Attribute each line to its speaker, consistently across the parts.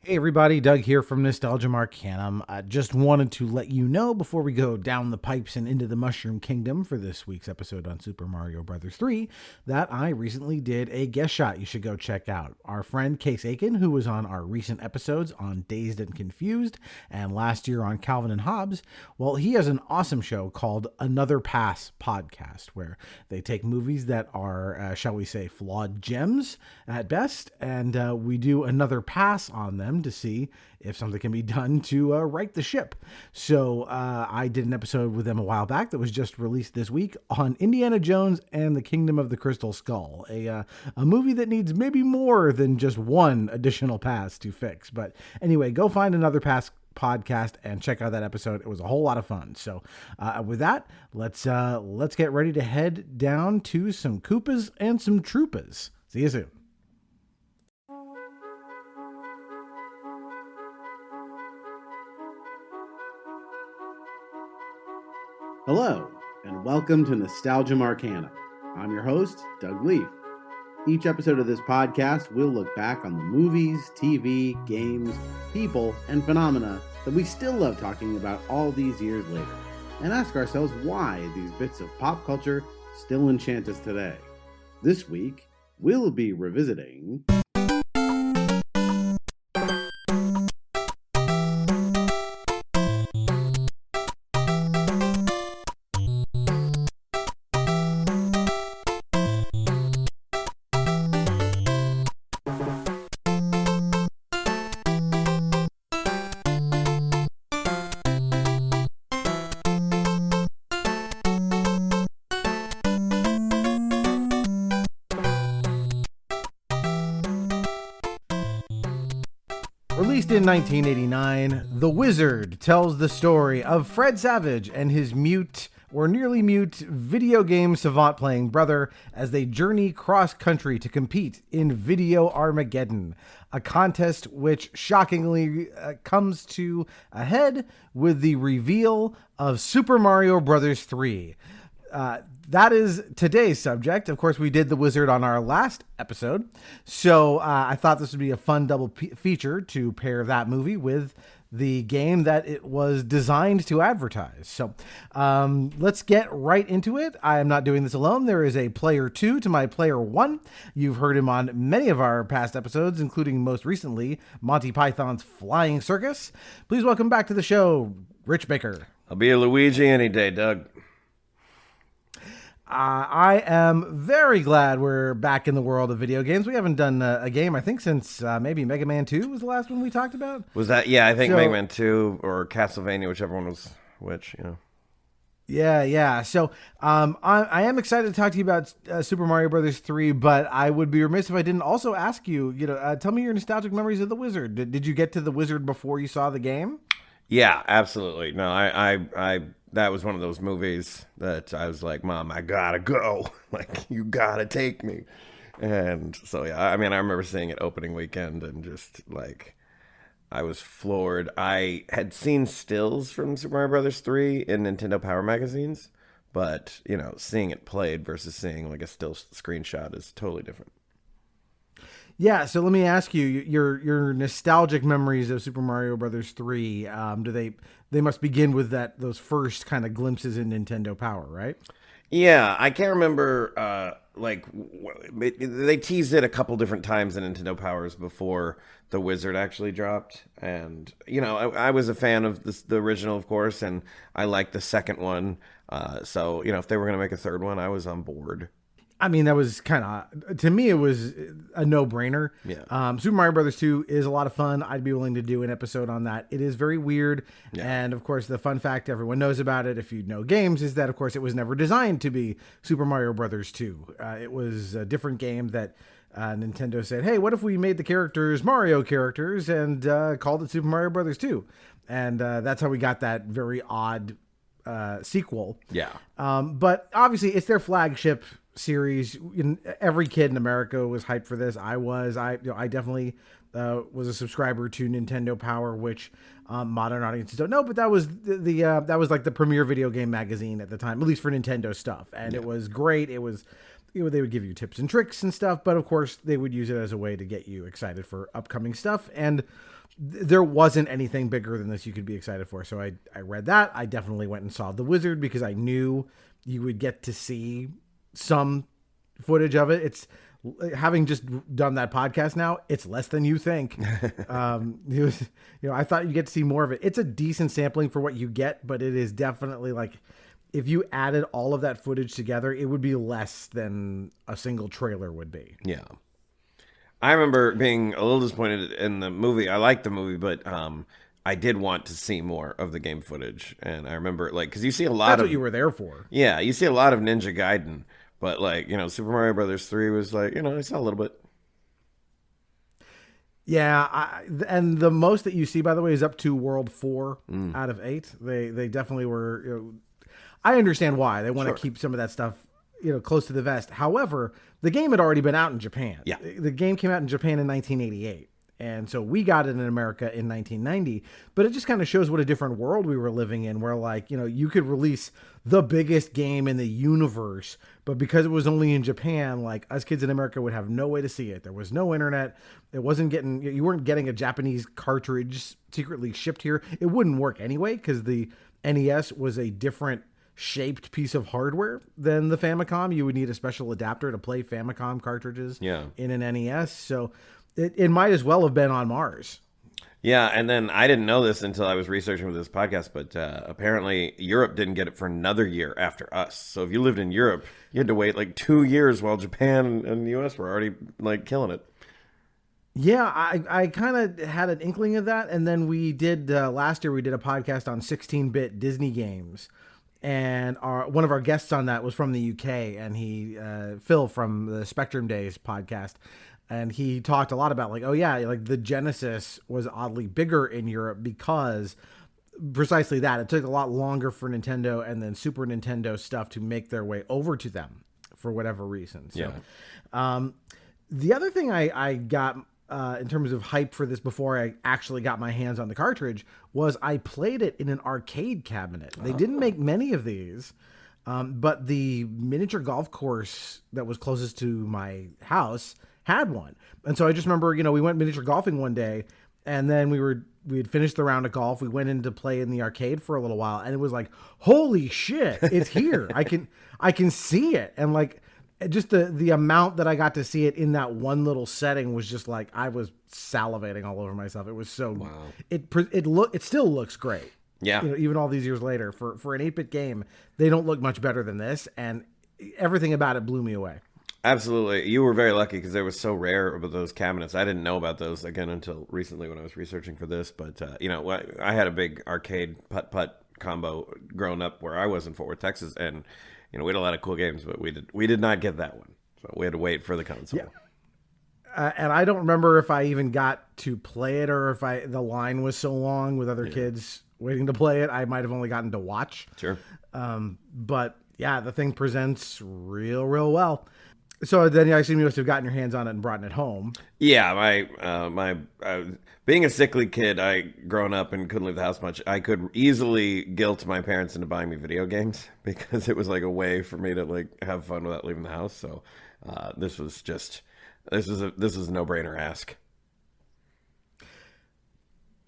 Speaker 1: Hey everybody, Doug here from Nostalgia Arcanum. I just wanted to let you know before we go down the pipes and into the Mushroom Kingdom for this week's episode on Super Mario Bros. 3 that I recently did a guest shot you should go check out. Our friend Case Aiken, who was on our recent episodes on Dazed and Confused and last year on Calvin and Hobbes, well, he has an awesome show called Another Pass Podcast where they take movies that are, shall we say, flawed gems at best, and we do another pass on them to see if something can be done to right the ship. So I did an episode with them a while back that was just released this week on Indiana Jones and the Kingdom of the Crystal Skull, a movie that needs maybe more than just one additional pass to fix. But anyway, go find Another Pass podcast and check out that episode. It was a whole lot of fun. So with that, let's get ready to head down to some Koopas and some Troopas. See you soon.
Speaker 2: Hello, and welcome to Nostalgia Arcanum. I'm your host, Doug Leaf. Each episode of this podcast, we'll look back on the movies, TV, games, people, and phenomena that we still love talking about all these years later, and ask ourselves why these bits of pop culture still enchant us today. This week, we'll be revisiting...
Speaker 1: Released in 1989, The Wizard tells the story of Fred Savage and his mute or nearly mute video game savant playing brother as they journey cross-country to compete in Video Armageddon, a contest which shockingly comes to a head with the reveal of Super Mario Bros. 3. That is today's subject. Of course, we did The Wizard on our last episode, so I thought this would be a fun double feature to pair that movie with the game that it was designed to advertise. So let's get right into it. I am not doing this alone. There is a player 2 to my player 1. You've heard him on many of our past episodes, including most recently Monty Python's Flying Circus. Please welcome back to the show, Rich Baker.
Speaker 3: I'll be a Luigi any day, Doug.
Speaker 1: I am very glad we're back in the world of video games. We haven't done a game, I think, since maybe Mega Man 2 was the last one we talked about.
Speaker 3: Was that? Yeah, I think Mega Man 2 or Castlevania, whichever one was which, you know.
Speaker 1: Yeah. So I am excited to talk to you about Super Mario Bros. 3, but I would be remiss if I didn't also ask you, tell me your nostalgic memories of The Wizard. Did you get to The Wizard before you saw the game?
Speaker 3: Yeah, absolutely. No, I that was one of those movies that I was like, Mom, I gotta go. Like, you gotta take me. And so, yeah, I mean, I remember seeing it opening weekend and just, like, I was floored. I had seen stills from Super Mario Bros. 3 in Nintendo Power magazines, but, seeing it played versus seeing, like, a still screenshot is totally different.
Speaker 1: Yeah, so let me ask you, your nostalgic memories of Super Mario Bros. 3, they must begin with those first kind of glimpses in Nintendo Power, right?
Speaker 3: Yeah, I can't remember, they teased it a couple different times in Nintendo Powers before The Wizard actually dropped, and, I was a fan of the original, of course, and I liked the second one, so, if they were going to make a third one, I was on board.
Speaker 1: I mean, that was kind of, to me, it was a no-brainer.
Speaker 3: Yeah.
Speaker 1: Super Mario Bros. 2 is a lot of fun. I'd be willing to do an episode on that. It is very weird. Yeah. And, of course, the fun fact everyone knows about it, if you know games, is that, of course, it was never designed to be Super Mario Bros. 2. It was a different game that Nintendo said, hey, what if we made the characters Mario characters and called it Super Mario Bros. 2? And that's how we got that very odd sequel.
Speaker 3: Yeah.
Speaker 1: But, obviously, it's their flagship series. Every kid in America was hyped for this. I definitely was a subscriber to Nintendo Power, which modern audiences don't know, but that was that was like the premier video game magazine at the time, at least for Nintendo stuff. And It was great. It was they would give you tips and tricks and stuff, but of course they would use it as a way to get you excited for upcoming stuff. And there wasn't anything bigger than this you could be excited for. So I read that. I definitely went and saw The Wizard because I knew you would get to see some footage of it. It's having just done that podcast now, it's less than you think. I thought you get to see more of it. It's a decent sampling for what you get, but it is definitely like, if you added all of that footage together, it would be less than a single trailer would be.
Speaker 3: Yeah. I remember being a little disappointed in the movie. I liked the movie, but I did want to see more of the game footage. And I remember, like, because you see a lot
Speaker 1: That's
Speaker 3: of...
Speaker 1: what you were there for.
Speaker 3: Yeah, you see a lot of Ninja Gaiden, but, like, Super Mario Brothers 3 was like, I saw a little bit.
Speaker 1: Yeah, and the most that you see, by the way, is up to World 4 out of 8. They definitely were... I understand why. They want to keep some of that stuff, close to the vest. However, the game had already been out in Japan.
Speaker 3: Yeah.
Speaker 1: The game came out in Japan in 1988. And so we got it in America in 1990. But it just kind of shows what a different world we were living in, where, like, you could release the biggest game in the universe, but because it was only in Japan, like, us kids in America would have no way to see it. There was no internet. You weren't getting a Japanese cartridge secretly shipped here. It wouldn't work anyway because the NES was a different shaped piece of hardware than the Famicom. You would need a special adapter to play Famicom cartridges in an NES. So it might as well have been on Mars.
Speaker 3: Yeah, and then I didn't know this until I was researching for this podcast, but apparently Europe didn't get it for another year after us. So if you lived in Europe, you had to wait like 2 years while Japan and the US were already like killing it.
Speaker 1: Yeah, I kind of had an inkling of that. And then we did, last year we did a podcast on 16-bit Disney games. And one of our guests on that was from the UK, and Phil from the Spectrum Days podcast. And he talked a lot about like the Genesis was oddly bigger in Europe because precisely that. It took a lot longer for Nintendo and then Super Nintendo stuff to make their way over to them for whatever reason. So, the other thing I got in terms of hype for this before I actually got my hands on the cartridge was I played it in an arcade cabinet. They didn't make many of these, but the miniature golf course that was closest to my house had one. And so I just remember, we went miniature golfing one day, and then we had finished the round of golf. We went in to play in the arcade for a little while, and it was like, holy shit, it's here. I can see it. And like, just the amount that I got to see it in that one little setting was just like, I was salivating all over myself. It was so, wow. It still looks great.
Speaker 3: Yeah.
Speaker 1: Even all these years later for an 8-bit game, they don't look much better than this. And everything about it blew me away. Absolutely.
Speaker 3: You were very lucky because they were so rare about those cabinets. I didn't know about those again until recently when I was researching for this. But, I had a big arcade putt-putt combo growing up where I was in Fort Worth, Texas. And, we had a lot of cool games, but we did not get that one. So we had to wait for the console.
Speaker 1: Yeah. And I don't remember if I even got to play it or if the line was so long with other kids waiting to play it. I might have only gotten to watch.
Speaker 3: Sure.
Speaker 1: But, yeah, the thing presents real, real well. So then I assume you must have gotten your hands on it and brought it home.
Speaker 3: Yeah, my being a sickly kid, growing up and couldn't leave the house much, I could easily guilt my parents into buying me video games because it was like a way for me to like have fun without leaving the house. So this was a no-brainer ask.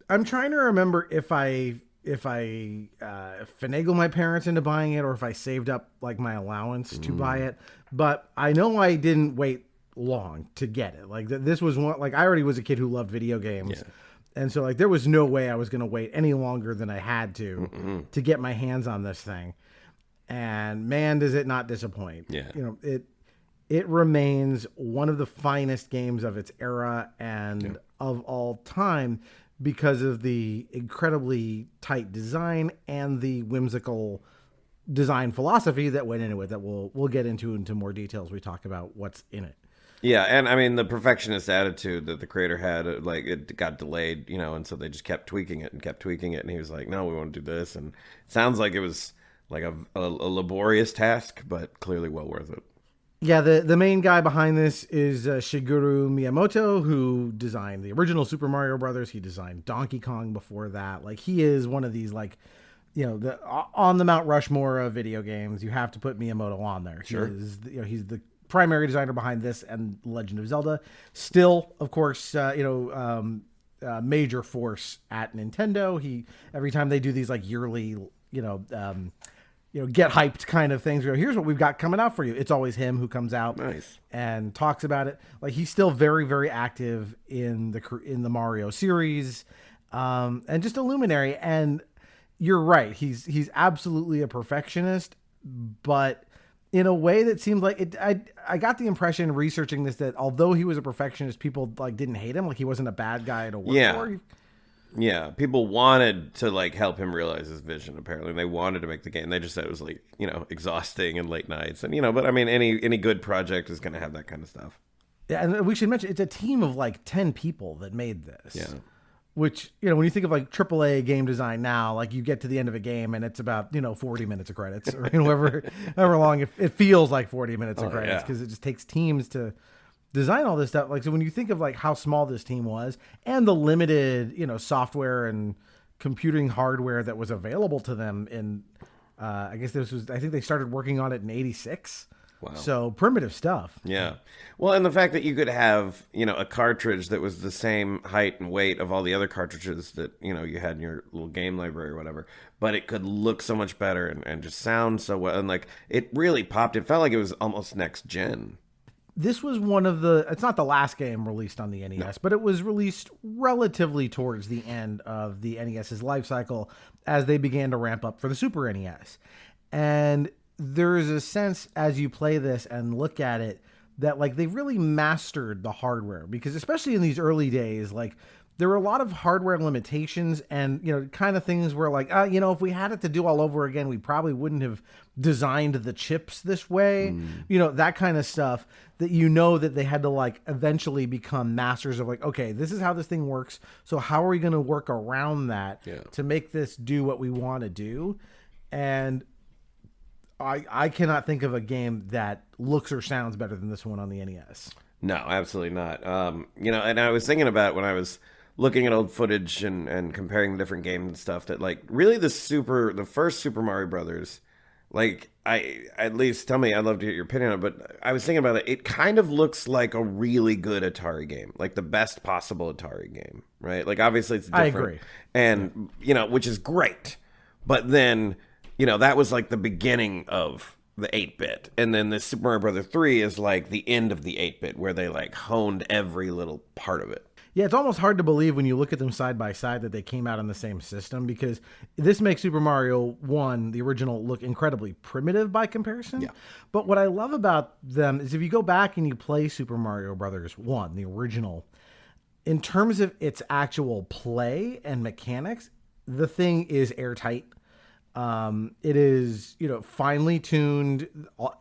Speaker 1: I'm trying to remember if I finagled my parents into buying it or if I saved up like my allowance to buy it. But I know I didn't wait long to get it. Like this was one, like I already was a kid who loved video games. Yeah. And so like there was no way I was going to wait any longer than I had to get my hands on this thing. And man, does it not disappoint.
Speaker 3: Yeah.
Speaker 1: It remains one of the finest games of its era and of all time because of the incredibly tight design and the whimsical design philosophy that went into it that we'll get into more details. We talk about what's in it.
Speaker 3: Yeah. And I mean, the perfectionist attitude that the creator had, like it got delayed, and so they just kept tweaking it. And he was like, no, we want to do this. And it sounds like it was like a laborious task, but clearly well worth it.
Speaker 1: Yeah, the main guy behind this is Shigeru Miyamoto, who designed the original Super Mario Brothers. He designed Donkey Kong before that. Like, he is one of these, like, on the Mount Rushmore of video games. You have to put Miyamoto on there.
Speaker 3: Sure.
Speaker 1: He's the primary designer behind this and Legend of Zelda. Still, of course, major force at Nintendo. Every time they do these like yearly, get hyped kind of things. Here's what we've got coming out for you. It's always him who comes out and talks about it. Like he's still very, very active in the Mario series, and just a luminary. And you're right. He's absolutely a perfectionist, but in a way that seems like it. I got the impression researching this that although he was a perfectionist, people like didn't hate him. Like he wasn't a bad guy to work for.
Speaker 3: Yeah, people wanted to like help him realize his vision. Apparently, they wanted to make the game. They just said it was like exhausting and late nights, and But I mean, any good project is going to have that kind of stuff.
Speaker 1: Yeah, and we should mention it's a team of like 10 people that made this.
Speaker 3: Yeah.
Speaker 1: Which, when you think of like AAA game design now, like you get to the end of a game and it's about, 40 minutes of credits or however long it feels like 40 minutes of credits because it just takes teams to design all this stuff. Like, so when you think of like how small this team was and the limited, software and computing hardware that was available to them in, I think they started working on it in 86.
Speaker 3: Wow.
Speaker 1: So primitive stuff.
Speaker 3: Yeah. Well, and the fact that you could have, a cartridge that was the same height and weight of all the other cartridges that, you had in your little game library or whatever, but it could look so much better and just sound so well. And like, it really popped. It felt like it was almost next gen.
Speaker 1: This was it's not the last game released on the NES, but it was released relatively towards the end of the NES's life cycle as they began to ramp up for the Super NES. And there is a sense as you play this and look at it that like they really mastered the hardware, because especially in these early days, like there were a lot of hardware limitations and, kind of things where like, if we had it to do all over again, we probably wouldn't have designed the chips this way, that kind of stuff that, that they had to like eventually become masters of like, okay, this is how this thing works. So how are we going to work around that to make this do what we want to do? And I cannot think of a game that looks or sounds better than this one on the NES.
Speaker 3: No, absolutely not. And I was thinking about when I was looking at old footage and comparing different games and stuff that like really the first Super Mario Brothers, like at least tell me, I'd love to hear your opinion on it, but I was thinking about it. It kind of looks like a really good Atari game, like the best possible Atari game, right? Like obviously it's different.
Speaker 1: I agree.
Speaker 3: And, which is great. But then, that was like the beginning of the 8-bit. And then the Super Mario Bros. 3 is like the end of the 8-bit where they like honed every little part of it.
Speaker 1: Yeah, it's almost hard to believe when you look at them side by side that they came out on the same system, because this makes Super Mario 1, the original, look incredibly primitive by comparison.
Speaker 3: Yeah.
Speaker 1: But what I love about them is if you go back and you play Super Mario Brothers 1, the original, in terms of its actual play and mechanics, the thing is airtight. It is, finely tuned.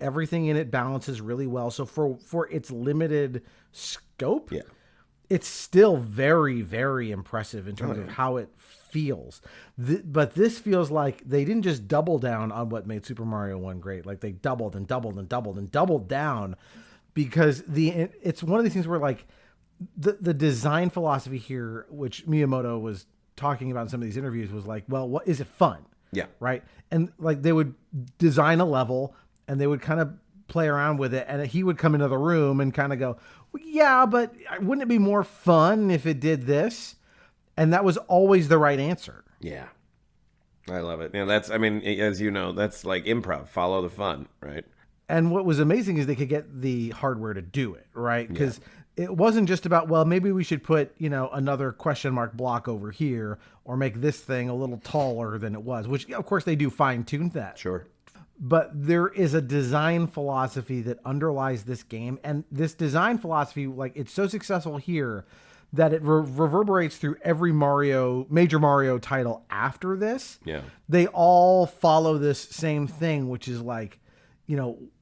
Speaker 1: Everything in it balances really well. So for its limited scope, it's still very, very impressive in terms of how it feels. But this feels like they didn't just double down on what made Super Mario 1 great. Like they doubled and doubled and doubled and doubled down, because it's one of these things where like the design philosophy here, which Miyamoto was talking about in some of these interviews, was like, well, what is it fun?
Speaker 3: Yeah.
Speaker 1: Right. And like they would design a level and they would kind of play around with it. And he would come into the room and kind of go, well, yeah, but wouldn't it be more fun if it did this? And that was always the right answer.
Speaker 3: Yeah. I love it. That's, as you know, that's like improv, follow the fun, right?
Speaker 1: And what was amazing is they could get the hardware to do it, right? Because it wasn't just about, well, maybe we should put, another question mark block over here or make this thing a little taller than it was, which of course they do fine tune that.
Speaker 3: Sure.
Speaker 1: But there is a design philosophy that underlies this game. And this design philosophy, like it's so successful here that it reverberates through every major Mario title after this.
Speaker 3: Yeah.
Speaker 1: They all follow this same thing, which is like,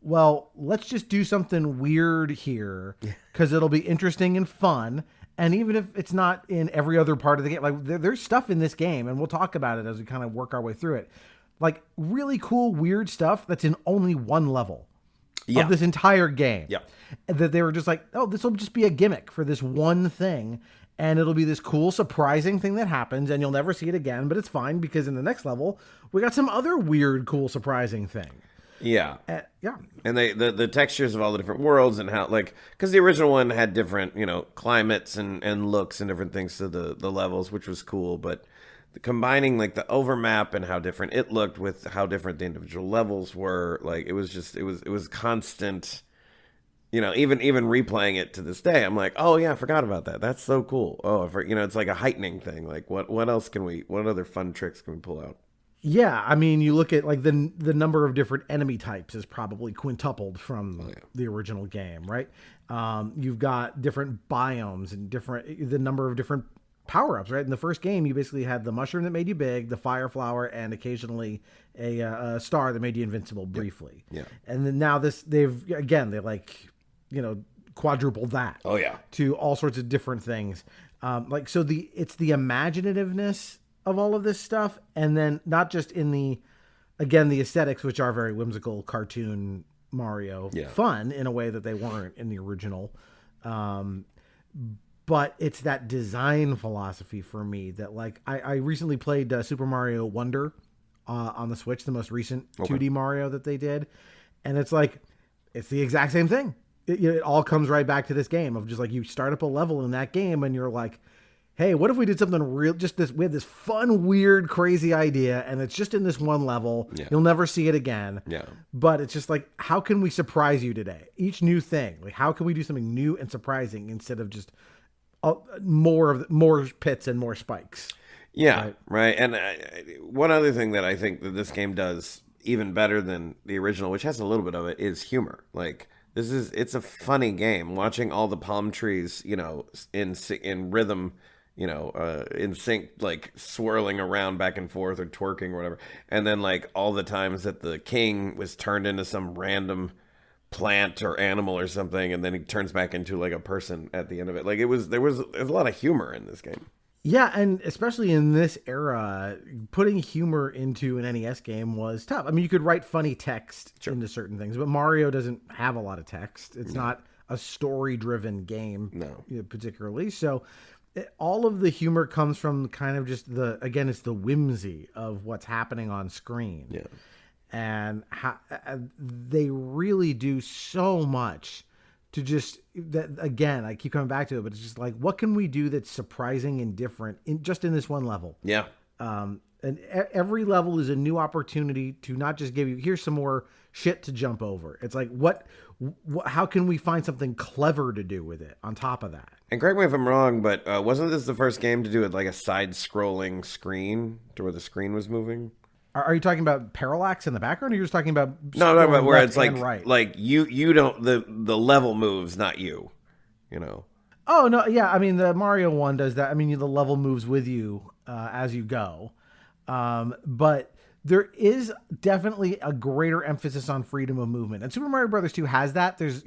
Speaker 1: well, let's just do something weird here because it'll be interesting and fun. And even if it's not in every other part of the game, like there's stuff in this game, and we'll talk about it as we kind of work our way through it. Like really cool, weird stuff that's in only one level of this entire game.
Speaker 3: Yeah.
Speaker 1: That they were just like, oh, this will just be a gimmick for this one thing. And it'll be this cool, surprising thing that happens, and you'll never see it again. But it's fine because in the next level, we got some other weird, cool, surprising thing.
Speaker 3: Yeah.
Speaker 1: Yeah.
Speaker 3: And the textures of all the different worlds and how, like, because the original one had different, climates and looks and different things to the levels, which was cool. But combining, like, the overmap and how different it looked with how different the individual levels were, like, it was constant. Even replaying it to this day, I'm like, oh yeah, I forgot about that. That's so cool. Oh, it's like a heightening thing. Like, what other fun tricks can we pull out?
Speaker 1: Yeah, I mean, you look at like the number of different enemy types is probably quintupled from the original game, right? You've got different biomes and the number of different power-ups, right? In the first game, you basically had the mushroom that made you big, the fire flower, and occasionally a star that made you invincible briefly.
Speaker 3: Yeah.
Speaker 1: And then now they quadrupled that.
Speaker 3: Oh yeah.
Speaker 1: To all sorts of different things. It's the imaginativeness of all of this stuff, and then not just in the aesthetics, which are very whimsical cartoon Mario fun in a way that they weren't in the original. But it's that design philosophy for me that, like, I recently played Super Mario Wonder on the Switch, the most recent 2D Mario that they did. And it's like, it's the exact same thing. It all comes right back to this game of just like, you start up a level in that game and you're like, hey, what if we did something real? We had this fun, weird, crazy idea, and it's just in this one level. Yeah. You'll never see it again. Yeah. But it's just like, how can we surprise you today? Each new thing, like, how can we do something new and surprising instead of just more pits and more spikes?
Speaker 3: Yeah, right. And one other thing that I think that this game does even better than the original, which has a little bit of it, is humor. Like, it's a funny game. Watching all the palm trees, in rhythm, in sync, like swirling around back and forth or twerking or whatever. And then, like, all the times that the king was turned into some random plant or animal or something, and then he turns back into like a person at the end of it. Like, there's a lot of humor in this game.
Speaker 1: Yeah, and especially in this era, putting humor into an NES game was tough. I mean, you could write funny text into certain things, but Mario doesn't have a lot of text. It's not a story-driven game, particularly. So all of the humor comes from kind of just it's the whimsy of what's happening on screen. Yeah. And they really do so much to just that. Again, I keep coming back to it, but it's just like, what can we do that's surprising and different in this one level?
Speaker 3: Yeah.
Speaker 1: And every level is a new opportunity to not just give you, here's some more shit to jump over. It's like, how can we find something clever to do with it on top of that?
Speaker 3: And correct me if I'm wrong, but wasn't this the first game to do it like a side-scrolling screen to where the screen was moving?
Speaker 1: Are you talking about parallax in the background, or you're just talking about
Speaker 3: no? I'm talking about where it's like right? Like you don't the level moves, not you.
Speaker 1: Oh no, yeah. I mean, the Mario one does that. I mean, the level moves with you as you go, but there is definitely a greater emphasis on freedom of movement. And Super Mario Brothers 2 has that. There's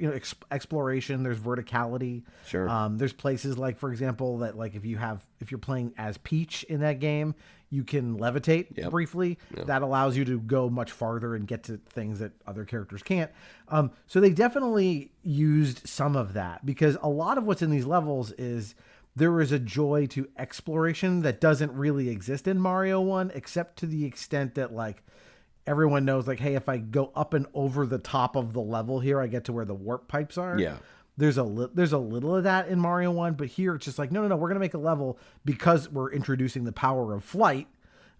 Speaker 1: exploration, there's verticality.
Speaker 3: Sure.
Speaker 1: There's places like, for example, that like if you're playing as Peach in that game, you can levitate briefly. Yep. That allows you to go much farther and get to things that other characters can't. So they definitely used some of that, because a lot of what's in these levels is there is a joy to exploration that doesn't really exist in Mario 1, except to the extent that, like, everyone knows, like, hey, if I go up and over the top of the level here, I get to where the warp pipes are.
Speaker 3: Yeah.
Speaker 1: There's a little of that in Mario 1, but here it's just like, no, we're going to make a level because we're introducing the power of flight.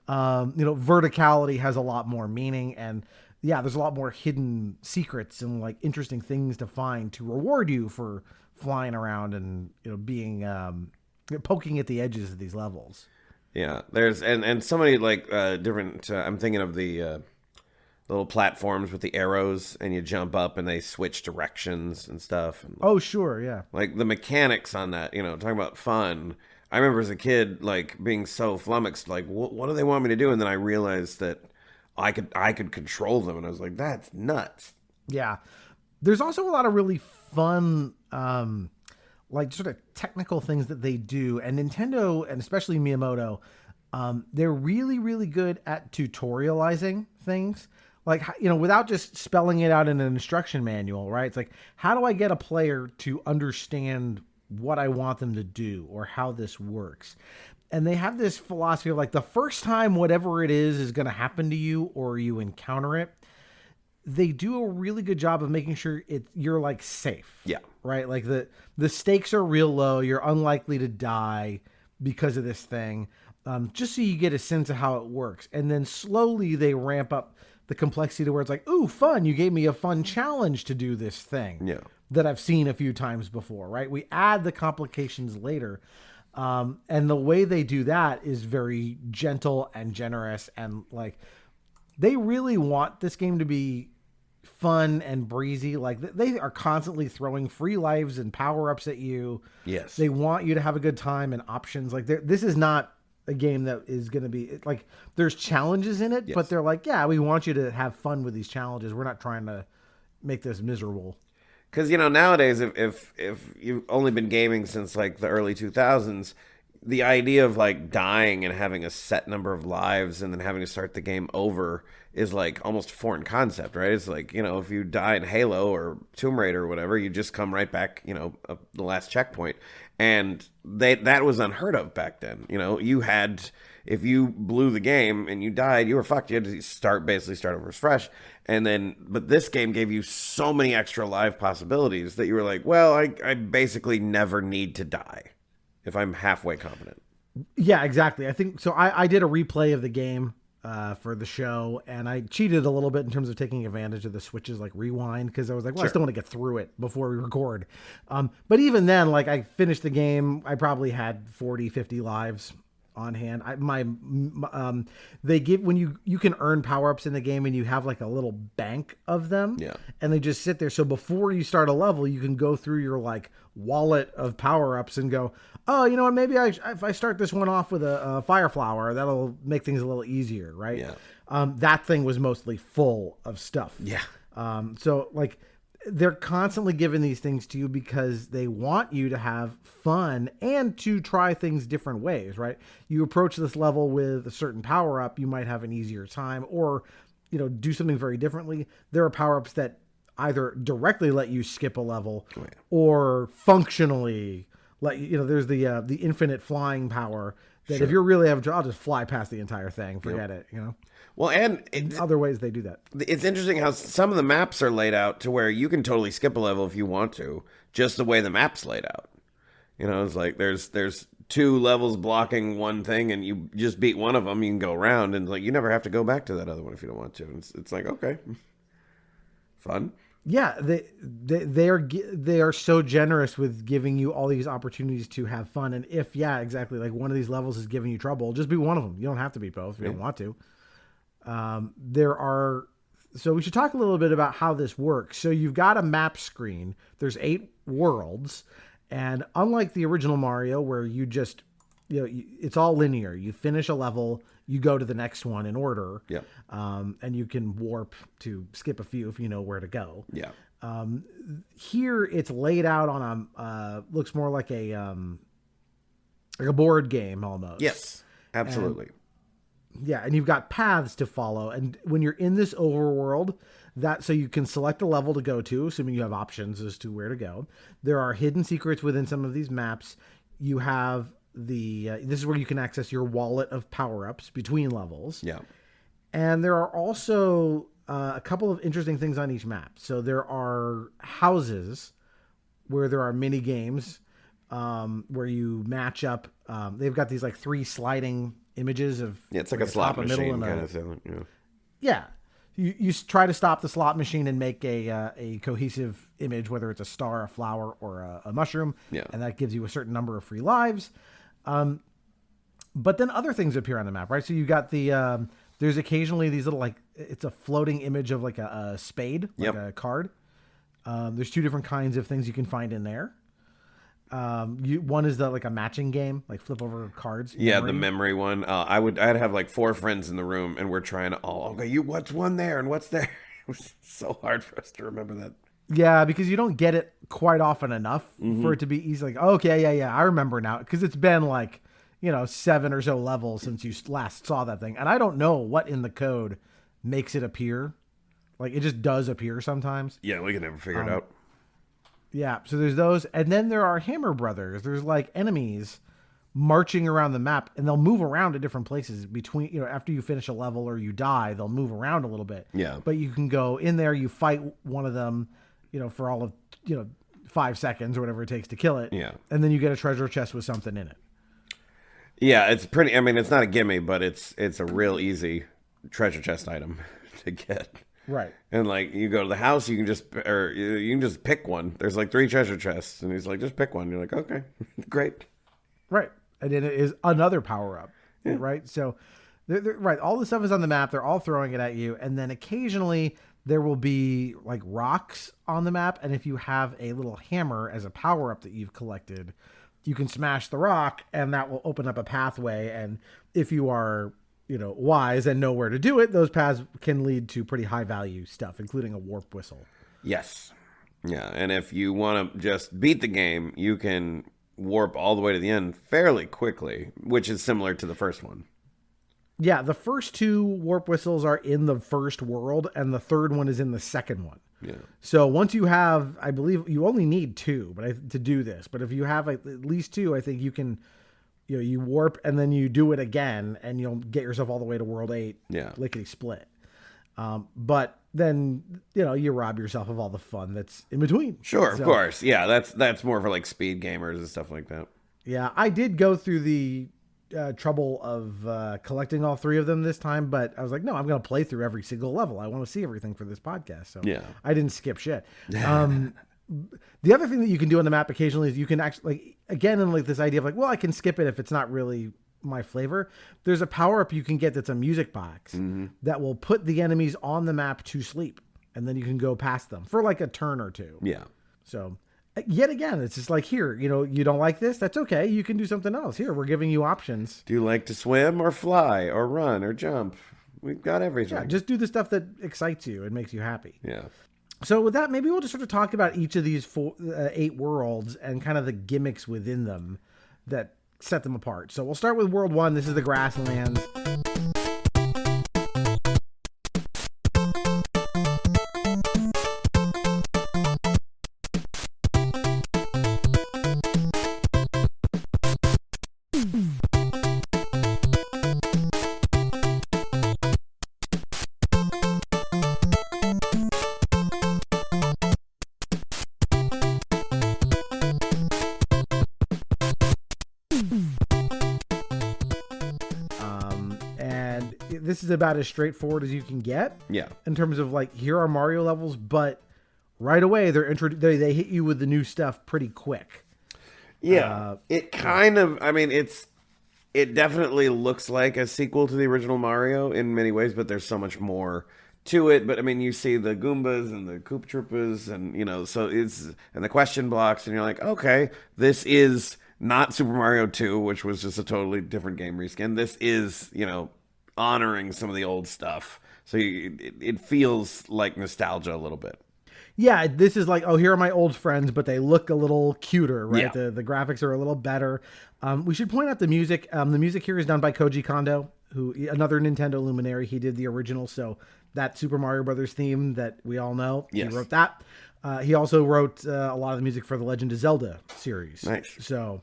Speaker 1: Verticality has a lot more meaning, and yeah, there's a lot more hidden secrets and like interesting things to find to reward you for flying around and being poking at the edges of these levels.
Speaker 3: Yeah, there's and so many like different. I'm thinking of the little platforms with the arrows, and you jump up and they switch directions and stuff. And,
Speaker 1: oh, sure, yeah.
Speaker 3: Like the mechanics on that, talking about fun. I remember as a kid, like being so flummoxed, like what do they want me to do? And then I realized that I could control them, and I was like, that's nuts.
Speaker 1: Yeah, there's also a lot of really fun, like sort of technical things that they do, and Nintendo, and especially Miyamoto, they're really, really good at tutorializing things. Like, without just spelling it out in an instruction manual, right? It's like, how do I get a player to understand what I want them to do or how this works? And they have this philosophy of like, the first time whatever it is going to happen to you or you encounter it, they do a really good job of making sure you're like safe.
Speaker 3: Yeah.
Speaker 1: Right? Like the stakes are real low. You're unlikely to die because of this thing. Just so you get a sense of how it works. And then slowly they ramp up the complexity to where it's like, ooh, fun. You gave me a fun challenge to do this thing.
Speaker 3: Yeah.
Speaker 1: That I've seen a few times before, right? We add the complications later. And the way they do that is very gentle and generous. And like, they really want this game to be fun and breezy. Like, they are constantly throwing free lives and power-ups at you.
Speaker 3: Yes.
Speaker 1: They want you to have a good time and options. Like, this is not a game that is going to be like, there's challenges in it, but they're like, yeah, we want you to have fun with these challenges. We're not trying to make this miserable.
Speaker 3: Because, you know, nowadays, if you've only been gaming since, like, the early 2000s, the idea of, like, dying and having a set number of lives and then having to start the game over is, like, almost a foreign concept, right? It's like, you know, if you die in Halo or Tomb Raider or whatever, you just come right back, you know, the last checkpoint. And that was unheard of back then. You know, if you blew the game and you died, you were fucked. You had to basically start over fresh. But this game gave you so many extra live possibilities that you were like, well, I basically never need to die if I'm halfway competent.
Speaker 1: Yeah, exactly. I think so. I did a replay of the game for the show, and I cheated a little bit in terms of taking advantage of the switches, like rewind, because I was like, well, I still want to get through it before we record. But even then, like, I finished the game. I probably had 40, 50 lives on hand. They give, when you can earn power-ups in the game, and you have like a little bank of them.
Speaker 3: Yeah. And
Speaker 1: they just sit there. So before you start a level, you can go through your like wallet of power-ups and go, oh, you know what, maybe if I start this one off with a fire flower, that'll make things a little easier, right?
Speaker 3: Yeah.
Speaker 1: That thing was mostly full of stuff.
Speaker 3: Yeah.
Speaker 1: So like, they're constantly giving these things to you because they want you to have fun and to try things different ways, right? You approach this level with a certain power up, you might have an easier time, or, you know, do something very differently. There are power ups that either directly let you skip a level or functionally let you know, there's the infinite flying power that if you're really having trouble, I'll just fly past the entire thing. Forget it, you know?
Speaker 3: Well, and
Speaker 1: other ways they do that.
Speaker 3: It's interesting how some of the maps are laid out to where you can totally skip a level if you want to, just the way the map's laid out. You know, it's like there's 2 levels blocking one thing, and you just beat one of them, you can go around, and like you never have to go back to that other one if you don't want to. It's like, okay, fun.
Speaker 1: Yeah, they are so generous with giving you all these opportunities to have fun. And if, yeah, exactly, like one of these levels is giving you trouble, just be one of them. You don't have to be both if you don't want to. So we should talk a little bit about how this works. So you've got a map screen. There's 8 worlds. And unlike the original Mario, where you just, you know, it's all linear. You finish a level, you go to the next one in order.
Speaker 3: Yeah.
Speaker 1: And you can warp to skip a few if you know where to go.
Speaker 3: Yeah.
Speaker 1: Here it's laid out on looks more like a board game almost.
Speaker 3: Yes, absolutely.
Speaker 1: And you've got paths to follow. And when you're in this overworld, so you can select a level to go to, assuming you have options as to where to go. There are hidden secrets within some of these maps. You have this is where you can access your wallet of power-ups between levels.
Speaker 3: Yeah.
Speaker 1: And there are also a couple of interesting things on each map. So there are houses where there are mini games where you match up. They've got these like 3 sliding images of
Speaker 3: it's like a slot machine kind of thing.
Speaker 1: Yeah. You try to stop the slot machine and make a cohesive image, whether it's a star, a flower, or a mushroom.
Speaker 3: Yeah.
Speaker 1: And that gives you a certain number of free lives. But then other things appear on the map, right? So you got there's occasionally these little, like, it's a floating image of like a spade, like a card. There's 2 different kinds of things you can find in there. One is like a matching game, like flip over cards.
Speaker 3: Yeah, the memory one. I'd have like 4 friends in the room, and we're trying to okay, what's one there and what's there? It was so hard for us to remember that.
Speaker 1: Yeah, because you don't get it quite often enough for it to be easy. Like, okay, yeah, I remember now, because it's been like, you know, 7 or so levels since you last saw that thing, and I don't know what in the code makes it appear. Like, it just does appear sometimes.
Speaker 3: Yeah, we can never figure it out.
Speaker 1: Yeah, so there's those, and then there are Hammer Brothers. There's like enemies marching around the map, and they'll move around to different places between, after you finish a level or you die, they'll move around a little bit.
Speaker 3: Yeah.
Speaker 1: But you can go in there, you fight one of them, for all of, 5 seconds or whatever it takes to kill it.
Speaker 3: Yeah.
Speaker 1: And then you get a treasure chest with something in it.
Speaker 3: Yeah, it's pretty. I mean, it's not a gimme, but it's a real easy treasure chest item to get.
Speaker 1: Right.
Speaker 3: And like you go to the house, you can just pick one. There's like 3 treasure chests, and he's like, just pick one. You're like, okay, great.
Speaker 1: Right. And then it is another power up. Yeah. Right. So, right. All the stuff is on the map. They're all throwing it at you, and then occasionally there will be like rocks on the map, and if you have a little hammer as a power up that you've collected, you can smash the rock, and that will open up a pathway. And if you are, wise and know where to do it, those paths can lead to pretty high value stuff, including a warp whistle.
Speaker 3: Yes. Yeah. And if you want to just beat the game, you can warp all the way to the end fairly quickly, which is similar to the first one.
Speaker 1: Yeah. The first 2 warp whistles are in the first world, and the third one is in the second one.
Speaker 3: Yeah.
Speaker 1: So once you have, I believe you only need 2, to do this. But if you have at least 2, I think you can, you warp and then you do it again, and you'll get yourself all the way to World 8.
Speaker 3: Yeah.
Speaker 1: Lickety split. But then you rob yourself of all the fun that's in between.
Speaker 3: Sure, of course. Yeah, that's more for like speed gamers and stuff like that.
Speaker 1: Yeah, I did go through the trouble of collecting all 3 of them this time, but I was like, no, I'm going to play through every single level. I want to see everything for this podcast. So
Speaker 3: yeah,
Speaker 1: I didn't skip shit. The other thing that you can do on the map occasionally is you can actually, like, again, in like this idea of like, well, I can skip it if it's not really my flavor. There's a power up you can get that's a music box that will put the enemies on the map to sleep, and then you can go past them for like a turn or 2.
Speaker 3: Yeah.
Speaker 1: So yet again, it's just like, here, you don't like this? That's okay. You can do something else. Here, we're giving you options.
Speaker 3: Do you like to swim or fly or run or jump? We've got everything.
Speaker 1: Yeah, just do the stuff that excites you and makes you happy.
Speaker 3: Yeah.
Speaker 1: So with that, maybe we'll just sort of talk about each of these 8 worlds and kind of the gimmicks within them that set them apart. So we'll start with World 1. This is the grasslands. This is about as straightforward as you can get.
Speaker 3: Yeah.
Speaker 1: In terms of like, here are Mario levels, but right away they hit you with the new stuff pretty quick.
Speaker 3: Yeah. It kind of, I mean, it definitely looks like a sequel to the original Mario in many ways, but there's so much more to it. But I mean, you see the Goombas and the Koopa Troopas and, so and the question blocks, and you're like, okay, this is not Super Mario 2, which was just a totally different game reskin. This is, honoring some of the old stuff. So it feels like nostalgia a little bit.
Speaker 1: Yeah, this is like, oh, here are my old friends, but they look a little cuter, right?
Speaker 3: Yeah.
Speaker 1: The graphics are a little better. We should point out the music. The music here is done by Koji Kondo, who another Nintendo luminary. He did the original, so that Super Mario Brothers theme that we all know,
Speaker 3: yes.
Speaker 1: He wrote that. He also wrote a lot of the music for the Legend of Zelda series.
Speaker 3: Nice.
Speaker 1: So...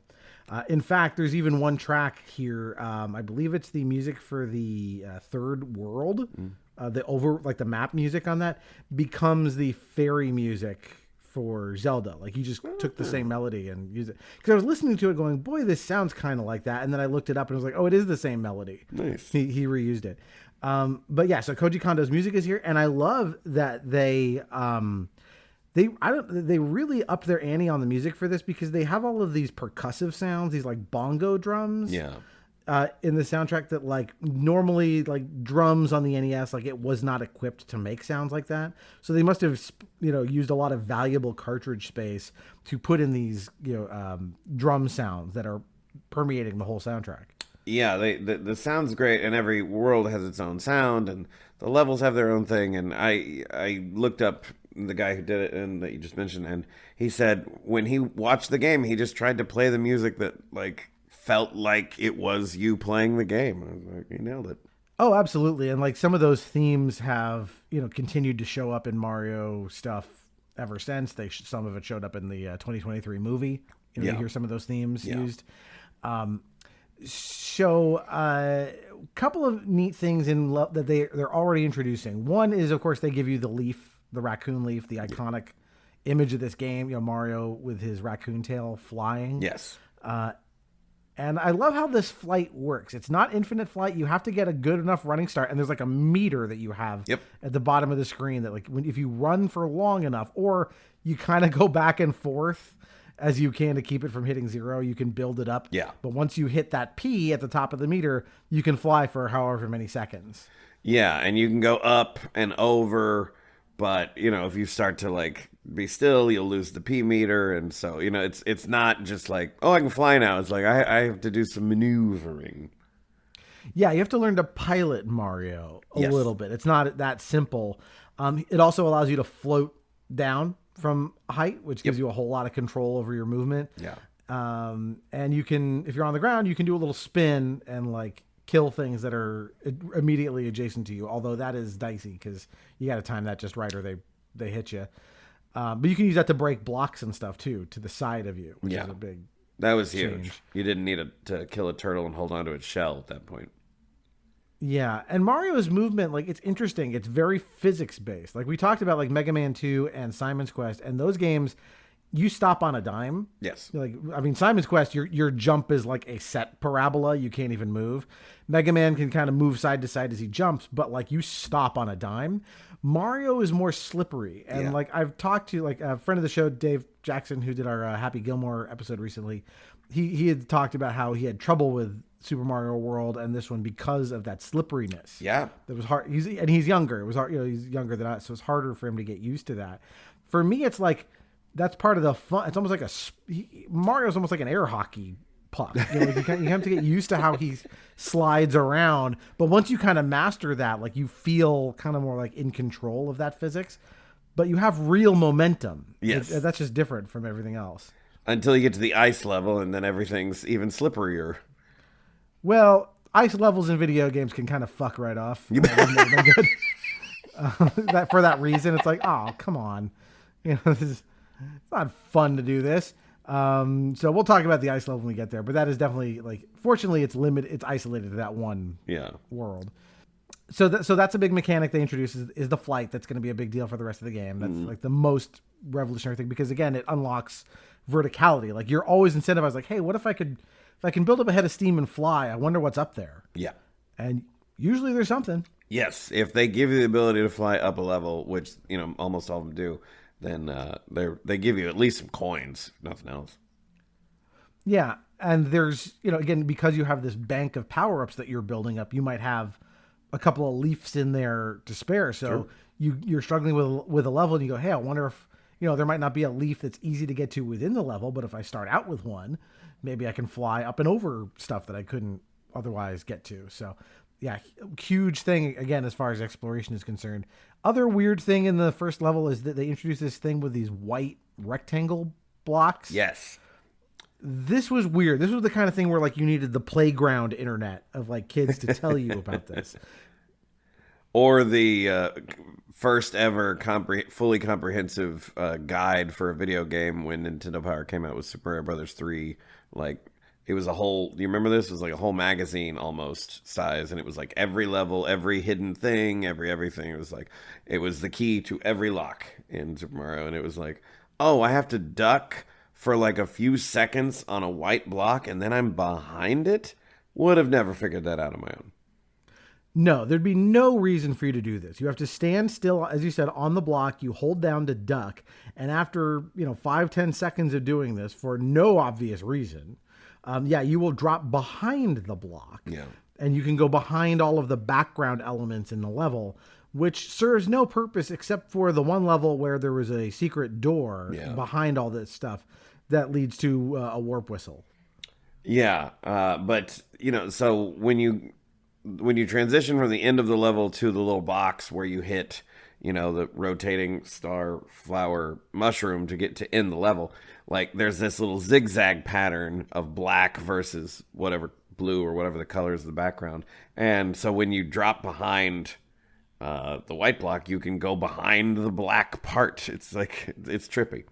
Speaker 1: in fact, there's even one track here. I believe it's the music for the third world. The map music on that becomes the fairy music for Zelda. Like, he just took the same melody and used it. Because I was listening to it going, boy, this sounds kind of like that. And then I looked it up and I was like, oh, it is the same melody.
Speaker 3: Nice.
Speaker 1: He reused it. But yeah, so Koji Kondo's music is here. And I love that they really up their ante on the music for this, because they have all of these percussive sounds, these like bongo drums.
Speaker 3: Yeah.
Speaker 1: In the soundtrack that like normally like drums on the NES, like it was not equipped to make sounds like that. So they must have, used a lot of valuable cartridge space to put in these, drum sounds that are permeating the whole soundtrack.
Speaker 3: Yeah, the sound's great, and every world has its own sound, and the levels have their own thing. And I looked up the guy who did it and that you just mentioned, and he said when he watched the game, he just tried to play the music that like felt like it was you playing the game. I was like, he nailed it.
Speaker 1: Oh, absolutely. And like some of those themes have, continued to show up in Mario stuff ever since. Some of it showed up in the 2023 movie. You hear some of those themes used. So, a couple of neat things that they're already introducing. One is, of course, they give you the leaf, the raccoon leaf, the iconic image of this game. You know, Mario with his raccoon tail flying.
Speaker 3: Yes.
Speaker 1: And I love how this flight works. It's not infinite flight. You have to get a good enough running start, and there's like a meter that you have at the bottom of the screen that, like, if you run for long enough, or you kind of go back and forth as you can to keep it from hitting zero, you can build it up.
Speaker 3: Yeah.
Speaker 1: But once you hit that P at the top of the meter, you can fly for however many seconds.
Speaker 3: Yeah, and you can go up and over, but, you know, if you start to, like, be still, you'll lose the P meter, and so, you know, it's not just like, oh, I can fly now. It's like, I have to do some maneuvering.
Speaker 1: Yeah, you have to learn to pilot Mario a
Speaker 3: Yes.
Speaker 1: little bit. It's not that simple. It also allows you to float down from height, which gives you a whole lot of control over your movement.
Speaker 3: Yeah.
Speaker 1: And you can, if you're on the ground, you can do a little spin and, like, kill things that are immediately adjacent to you. Although that is dicey because you got to time that just right, or they hit you. But you can use that to break blocks and stuff too, to the side of you, which is a big.
Speaker 3: That was huge.
Speaker 1: change.
Speaker 3: You didn't need to kill a turtle and hold onto its shell at that point.
Speaker 1: Yeah, and Mario's movement, like, it's interesting. It's very physics based. Like we talked about, like Mega Man 2 and Simon's Quest, and those games, you stop on a dime.
Speaker 3: Yes.
Speaker 1: Like, I mean, Simon's Quest, your jump is like a set parabola. You can't even move. Mega Man can kind of move side to side as he jumps, but, like, you stop on a dime. Mario is more slippery. And like I've talked to, like, a friend of the show, Dave Jackson, who did our Happy Gilmore episode recently. He had talked about how he had trouble with Super Mario World and this one because of that slipperiness.
Speaker 3: Yeah.
Speaker 1: That was hard. He's younger. It was hard, you know, he's younger than us, so it's harder for him to get used to that. For me, it's like, that's part of the fun. It's almost like Mario's almost like an air hockey puck. You know, like you have to get used to how he slides around. But once you kind of master that, like, you feel kind of more like in control of that physics. But you have real momentum.
Speaker 3: Yes.
Speaker 1: That's just different from everything else.
Speaker 3: Until you get to the ice level, and then everything's even slipperier.
Speaker 1: Well, ice levels in video games can kind of fuck right off. Good. That for that reason, it's like, oh, come on, you know, it's not fun to do this. So we'll talk about the ice level when we get there. But that is definitely, like, fortunately, it's limited. It's isolated to that one world. So that's a big mechanic they introduce is the flight. That's going to be a big deal for the rest of the game. That's like the most revolutionary thing, because again, it unlocks verticality. Like, you're always incentivized. Like, hey, what if I can build up a head of steam and fly? I wonder what's up there.
Speaker 3: Yeah.
Speaker 1: And usually there's something.
Speaker 3: Yes, if they give you the ability to fly up a level, which, you know, almost all of them do, then they give you at least some coins, if nothing else.
Speaker 1: Yeah, and there's, you know, again, because you have this bank of power-ups that you're building up, you might have a couple of leaves in there to spare. So you're struggling with a level, and you go, hey, I wonder if, you know, there might not be a leaf that's easy to get to within the level, but if I start out with one, maybe I can fly up and over stuff that I couldn't otherwise get to. So yeah, huge thing, again, as far as exploration is concerned. Other weird thing in the first level is that they introduced this thing with these white rectangle blocks.
Speaker 3: Yes.
Speaker 1: This was weird. This was the kind of thing where, like, you needed the playground internet of, like, kids to tell you about this.
Speaker 3: Or the first ever fully comprehensive guide for a video game when Nintendo Power came out with Super Mario Brothers 3. Like, it was a whole, do you remember this? It was like a whole magazine almost size, and it was like every level, every hidden thing, everything. It was like, it was the key to every lock in Super Mario, and it was like, oh, I have to duck for like a few seconds on a white block, and then I'm behind it? Would have never figured that out on my own.
Speaker 1: No, there'd be no reason for you to do this. You have to stand still, as you said, on the block. You hold down to duck. And after, 5-10 seconds of doing this for no obvious reason, you will drop behind the block.
Speaker 3: Yeah.
Speaker 1: And you can go behind all of the background elements in the level, which serves no purpose except for the one level where there was a secret door behind all this stuff that leads to a warp whistle.
Speaker 3: Yeah. But, so when you transition from the end of the level to the little box where you hit, the rotating star flower mushroom to get to end the level, like there's this little zigzag pattern of black versus whatever blue or whatever the color is of the background. And so when you drop behind the white block, you can go behind the black part. It's like, it's trippy.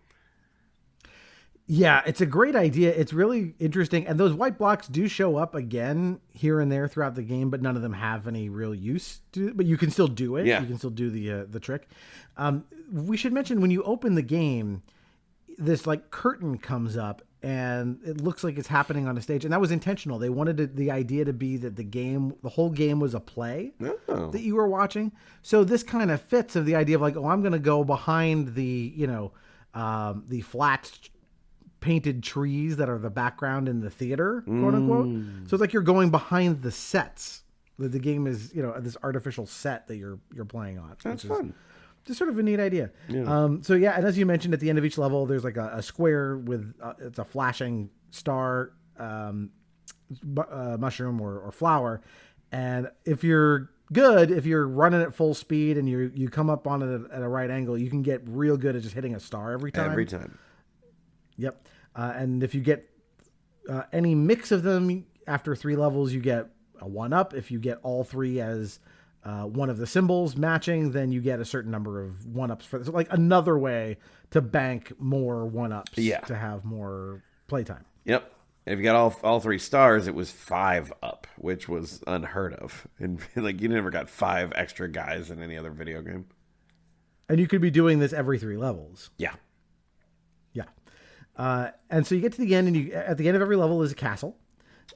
Speaker 1: Yeah, it's a great idea. It's really interesting. And those white blocks do show up again here and there throughout the game, but none of them have any real use to it. But you can still do it.
Speaker 3: Yeah.
Speaker 1: You can still do the trick. We should mention when you open the game, this like curtain comes up and it looks like it's happening on a stage. And that was intentional. They wanted the idea to be that the whole game was a play that you were watching. So this kind of fits of the idea of like, oh, I'm going to go behind the flat painted trees that are the background in the theater, quote unquote. So it's like you're going behind the sets. The game is, this artificial set that you're playing on.
Speaker 3: That's fun.
Speaker 1: Just sort of a neat idea.
Speaker 3: Yeah.
Speaker 1: And as you mentioned, at the end of each level, there's like a square with it's a flashing star mushroom or flower. And if you're good, if you're running at full speed and you come up on it at a right angle, you can get real good at just hitting a star every time.
Speaker 3: Every time.
Speaker 1: Yep. And if you get any mix of them after 3 levels, you get a 1-up. If you get all 3 as one of the symbols matching, then you get a certain number of 1-ups for this. So like another way to bank more 1-ups to have more playtime.
Speaker 3: Yep. And if you got all 3 stars, it was 5-up, which was unheard of. And like you never got 5 extra guys in any other video game.
Speaker 1: And you could be doing this every 3 levels.
Speaker 3: Yeah.
Speaker 1: Yeah. And so you get to the end, and at the end of every level is a castle,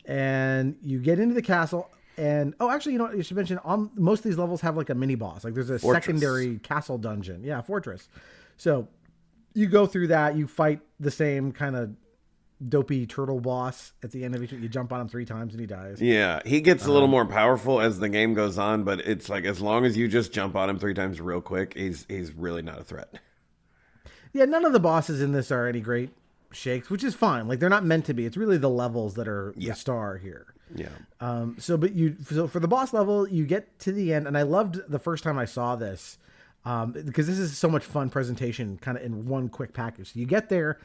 Speaker 1: and you get into the castle. And actually, you should mention on most of these levels have like a mini boss. Like there's a secondary castle dungeon. Yeah, fortress. So you go through that. You fight the same kind of dopey turtle boss at the end of each. You jump on him 3 times and he dies.
Speaker 3: Yeah, he gets a little more powerful as the game goes on, but it's like as long as you just jump on him 3 times real quick, he's really not a threat.
Speaker 1: Yeah, none of the bosses in this are any great shakes, which is fine. Like they're not meant to be. It's really the levels that are the star here.
Speaker 3: Yeah.
Speaker 1: So for the boss level, you get to the end, and I loved the first time I saw this because this is so much fun presentation, kind of in one quick package. So you get there,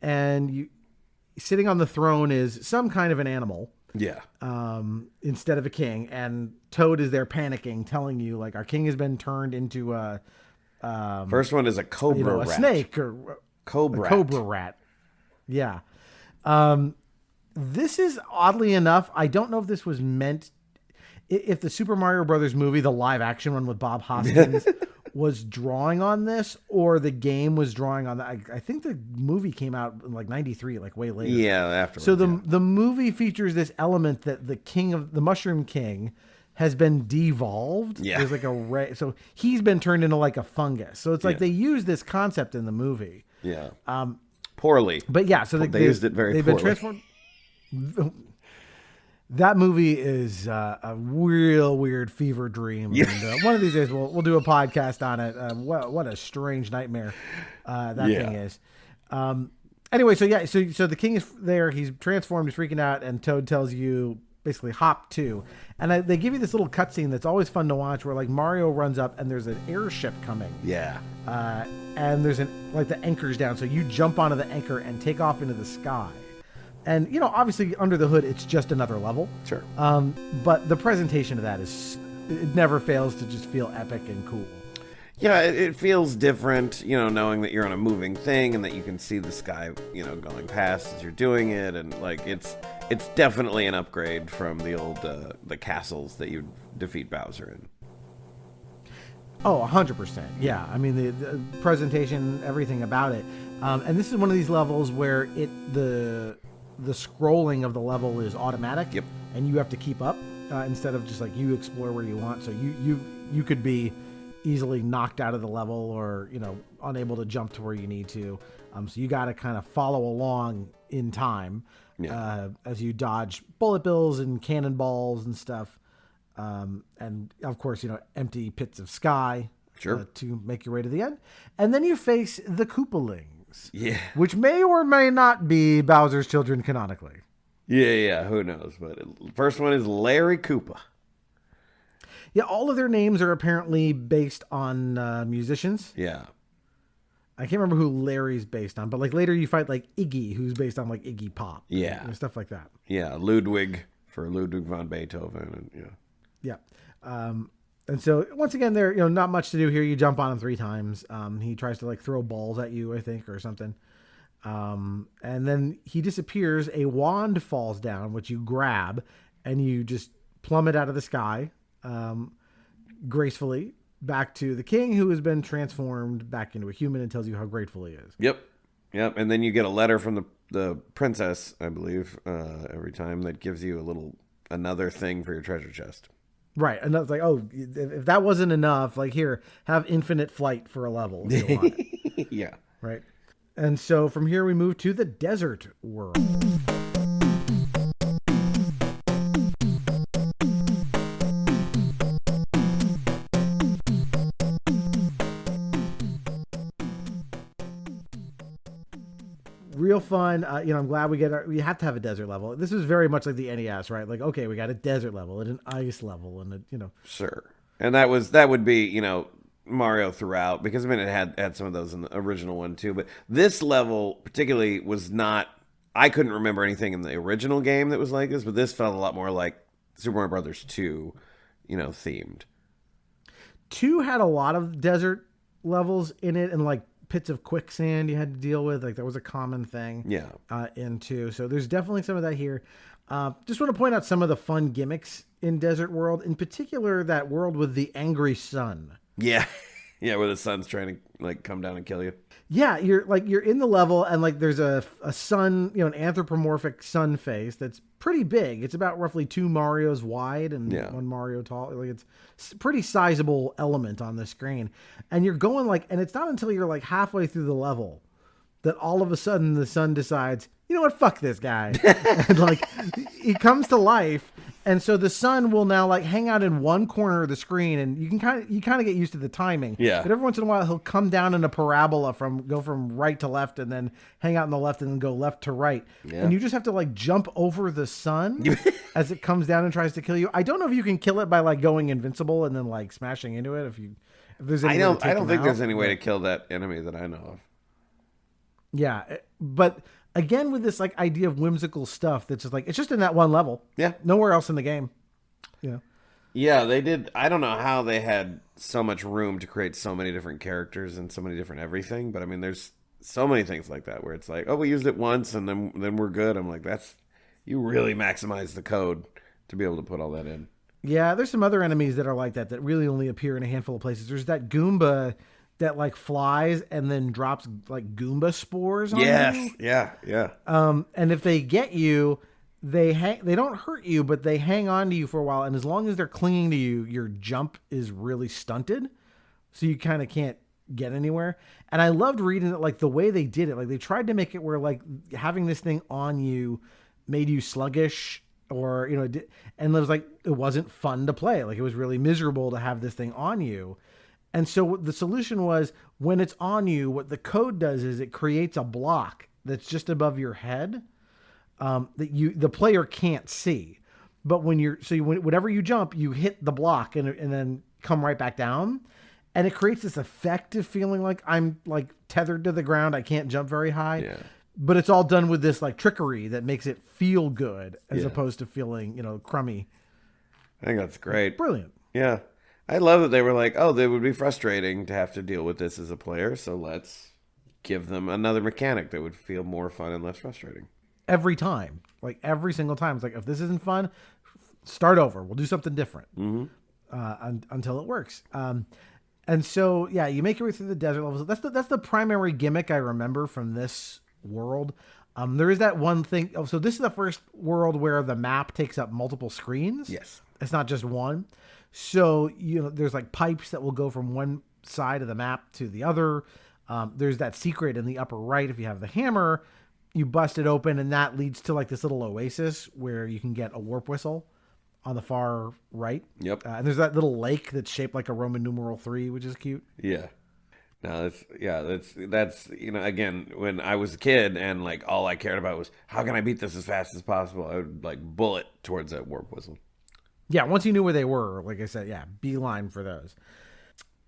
Speaker 1: and sitting on the throne is some kind of an animal.
Speaker 3: Yeah.
Speaker 1: Instead of a king, and Toad is there panicking, telling you like our king has been turned into a.
Speaker 3: First one is a cobra rat.
Speaker 1: A snake or cobra rat. Yeah. This is oddly enough, I don't know if this was meant, if the Super Mario Brothers movie, the live action one with Bob Hoskins, was drawing on this, or the game was drawing on that. I think the movie came out in like 93, like way later.
Speaker 3: Yeah, afterwards.
Speaker 1: So the movie features this element that the Mushroom King has been devolved.
Speaker 3: Yeah.
Speaker 1: There's like so he's been turned into like a fungus. So it's like they use this concept in the movie.
Speaker 3: Yeah. Poorly.
Speaker 1: But yeah, so
Speaker 3: they used it very poorly.
Speaker 1: Been transformed. That movie is a real weird fever dream.
Speaker 3: Yeah.
Speaker 1: And, one of these days we'll do a podcast on it. What a strange nightmare that thing is. Anyway, so the king is there. He's transformed. He's freaking out, and Toad tells you basically hop to, and they give you this little cutscene that's always fun to watch, where like Mario runs up and there's an airship coming.
Speaker 3: Yeah.
Speaker 1: And there's the anchor's down, so you jump onto the anchor and take off into the sky. And, obviously under the hood, it's just another level.
Speaker 3: Sure.
Speaker 1: But the presentation of that it never fails to just feel epic and cool.
Speaker 3: Yeah, it feels different, knowing that you're on a moving thing and that you can see the sky, going past as you're doing it. And, like, it's definitely an upgrade from the old, the castles that you defeat Bowser in.
Speaker 1: Oh, 100%. Yeah. I mean, the presentation, everything about it. And this is one of these levels where the scrolling of the level is automatic.
Speaker 3: Yep.
Speaker 1: And you have to keep up instead of just like you explore where you want. So you could be easily knocked out of the level or, unable to jump to where you need to. So you got to kind of follow along in time as you dodge bullet bills and cannonballs and stuff. And of course, empty pits of sky to make your way to the end. And then you face the Koopalings.
Speaker 3: Yeah.
Speaker 1: Which may or may not be Bowser's children canonically.
Speaker 3: Yeah, who knows? But first one is Larry Koopa.
Speaker 1: Yeah, all of their names are apparently based on musicians.
Speaker 3: Yeah.
Speaker 1: I can't remember who Larry's based on, but like later you fight like Iggy, who's based on like Iggy Pop.
Speaker 3: Yeah.
Speaker 1: Stuff like that.
Speaker 3: Yeah, Ludwig for Ludwig von Beethoven. And,
Speaker 1: yeah. And so once again, there, not much to do here. You jump on him 3 times. He tries to like throw balls at you, I think, or something. And then he disappears. A wand falls down, which you grab, and you just plummet out of the sky gracefully back to the king, who has been transformed back into a human and tells you how grateful he is.
Speaker 3: Yep. And then you get a letter from the princess, I believe, every time that gives you another thing for your treasure chest.
Speaker 1: Right. And that's like, oh, if that wasn't enough, like, here, have infinite flight for a level if you want it.
Speaker 3: Yeah.
Speaker 1: Right. And so from here we move to the desert world. Real fun. I'm glad we have to have a desert level. This is very much like the NES, right? Like, okay, we got a desert level and an ice level and
Speaker 3: Sure. And that would be, Mario throughout, because it had some of those in the original one too. But this level particularly was not. I couldn't remember anything in the original game that was like this, but this felt a lot more like Super Mario Brothers 2, themed.
Speaker 1: 2 had a lot of desert levels in it, and like pits of quicksand you had to deal with. Like, that was a common thing.
Speaker 3: Yeah.
Speaker 1: In 2, so there's definitely some of that here. Just want to point out some of the fun gimmicks in Desert World, in particular that world with the angry sun.
Speaker 3: Yeah. Yeah, where the sun's trying to come down and kill you.
Speaker 1: Yeah, you're in the level, and like there's a sun, an anthropomorphic sun face that's pretty big. It's about roughly 2 Marios wide and 1 Mario tall. Like, it's a pretty sizable element on the screen. And you're going and it's not until you're like halfway through the level that all of a sudden the sun decides, you know what, fuck this guy. And he comes to life. And so the sun will now hang out in one corner of the screen, and you kind of get used to the timing.
Speaker 3: Yeah.
Speaker 1: But every once in a while he'll come down in a parabola go from right to left, and then hang out in the left, and then go left to right. Yeah. And you just have to jump over the sun as it comes down and tries to kill you. I don't know if you can kill it by going invincible and then smashing into it. If there's any way to take
Speaker 3: I don't think
Speaker 1: out.
Speaker 3: There's any way to kill that enemy that I know of.
Speaker 1: Yeah, but again, with this idea of whimsical stuff that's just it's just in that one level.
Speaker 3: Yeah.
Speaker 1: Nowhere else in the game. Yeah.
Speaker 3: Yeah, they did. I don't know how they had so much room to create so many different characters and so many different everything, but I mean, there's so many things like that where it's like, oh, we used it once and then we're good. I'm like, you really maximize the code to be able to put all that in.
Speaker 1: Yeah, there's some other enemies that are like that really only appear in a handful of places. There's that Goomba that flies and then drops Goomba spores on you.
Speaker 3: Yeah.
Speaker 1: And if they get you, they don't hurt you, but they hang on to you for a while. And as long as they're clinging to you, your jump is really stunted. So you kind of can't get anywhere. And I loved reading it, the way they did it. They tried to make it where having this thing on you made you sluggish, or, and it was it wasn't fun to play. It was really miserable to have this thing on you. And so the solution was, when it's on you, what the code does is it creates a block that's just above your head that the player can't see. But whenever you jump, you hit the block and then come right back down. And it creates this effective feeling I'm tethered to the ground. I can't jump very high.
Speaker 3: Yeah.
Speaker 1: But it's all done with this trickery that makes it feel good as opposed to feeling, crummy.
Speaker 3: I think that's great.
Speaker 1: Brilliant.
Speaker 3: Yeah. I love that they were they would be frustrating to have to deal with this as a player, so let's give them another mechanic that would feel more fun and less frustrating.
Speaker 1: Every time. Every single time. It's if this isn't fun, start over. We'll do something different.
Speaker 3: Mm-hmm.
Speaker 1: Until it works. And so, yeah, you make your way through the desert levels. That's the primary gimmick I remember from this world. There is that one thing. Oh, so this is the first world where the map takes up multiple screens.
Speaker 3: Yes.
Speaker 1: It's not just one. So, there's pipes that will go from one side of the map to the other. There's that secret in the upper right. If you have the hammer, you bust it open, and that leads to this little oasis where you can get a warp whistle on the far right.
Speaker 3: Yep.
Speaker 1: And there's that little lake that's shaped like a Roman numeral 3, which is cute.
Speaker 3: Yeah. No, that's again, when I was a kid and all I cared about was how can I beat this as fast as possible, I would bullet towards that warp whistle.
Speaker 1: Yeah, once you knew where they were, like I said, yeah, beeline for those.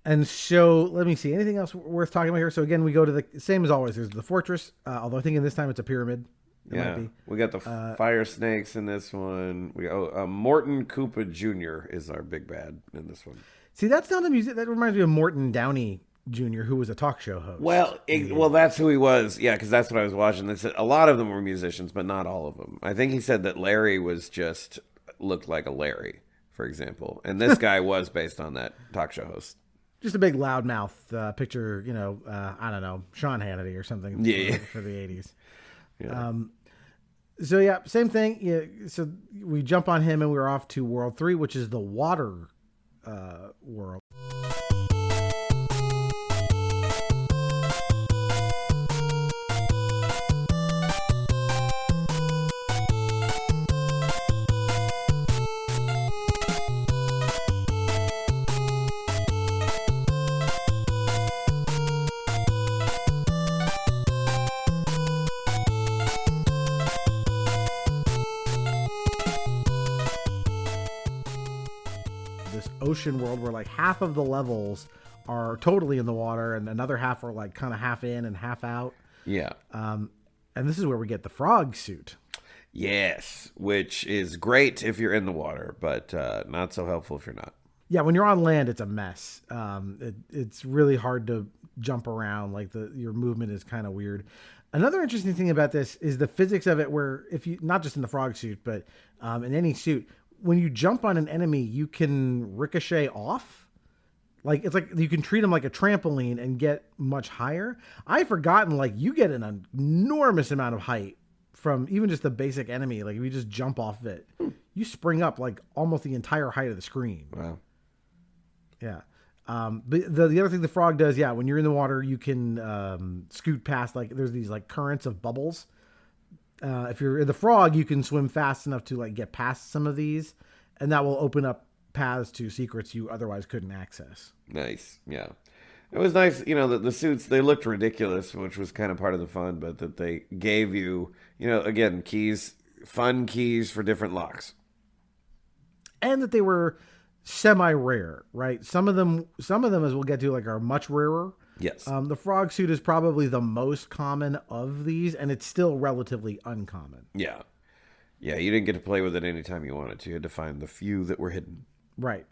Speaker 1: And so, let me see, anything else worth talking about here? So again, we go to the same as always. There's the fortress, although I think in this time it's a pyramid.
Speaker 3: Might be. We got the fire snakes in this one. Morton Koopa Jr. is our big bad in this one.
Speaker 1: See, that's not the music. That reminds me of Morton Downey Jr., who was a talk show host.
Speaker 3: Well, that's who he was. Yeah, because that's what I was watching. They said a lot of them were musicians, but not all of them. I think he said that Larry looked like a Larry, for example, and this guy was based on that talk show host.
Speaker 1: Just a big loudmouth picture, I don't know, Sean Hannity or something for the 80s.
Speaker 3: Yeah.
Speaker 1: So, yeah, same thing. Yeah, so we jump on him and we're off to World 3, which is the water world. Ocean world where like half of the levels are totally in the water and another half are like kind of half in and half out.
Speaker 3: Yeah.
Speaker 1: And this is where we get the frog suit.
Speaker 3: Yes, which is great if you're in the water, but not so helpful if you're not.
Speaker 1: Yeah, when you're on land, it's a mess. It's really hard to jump around. Like your movement is kind of weird. Another interesting thing about this is the physics of it, where if you, not just in the frog suit, but in any suit, when you jump on an enemy, you can ricochet off. Like, it's like you can treat them like a trampoline and get much higher. I've forgotten, like, you get an enormous amount of height from even just the basic enemy. Like, if you just jump off of it, you spring up like almost the entire height of the screen.
Speaker 3: Wow.
Speaker 1: Yeah. But the other thing the frog does, yeah, when you're in the water, you can scoot past, like, there's these like currents of bubbles. If you're in the frog, you can swim fast enough to like get past some of these, and that will open up paths to secrets you otherwise couldn't access.
Speaker 3: Nice. Yeah. It was nice, the suits, they looked ridiculous, which was kind of part of the fun, but that they gave you, again, fun keys for different locks.
Speaker 1: And that they were semi-rare, right? Some of them, as we'll get to, like, are much rarer.
Speaker 3: Yes.
Speaker 1: The frog suit is probably the most common of these, and it's still relatively uncommon.
Speaker 3: Yeah. Yeah, you didn't get to play with it anytime you wanted to. You had to find the few that were hidden.
Speaker 1: Right.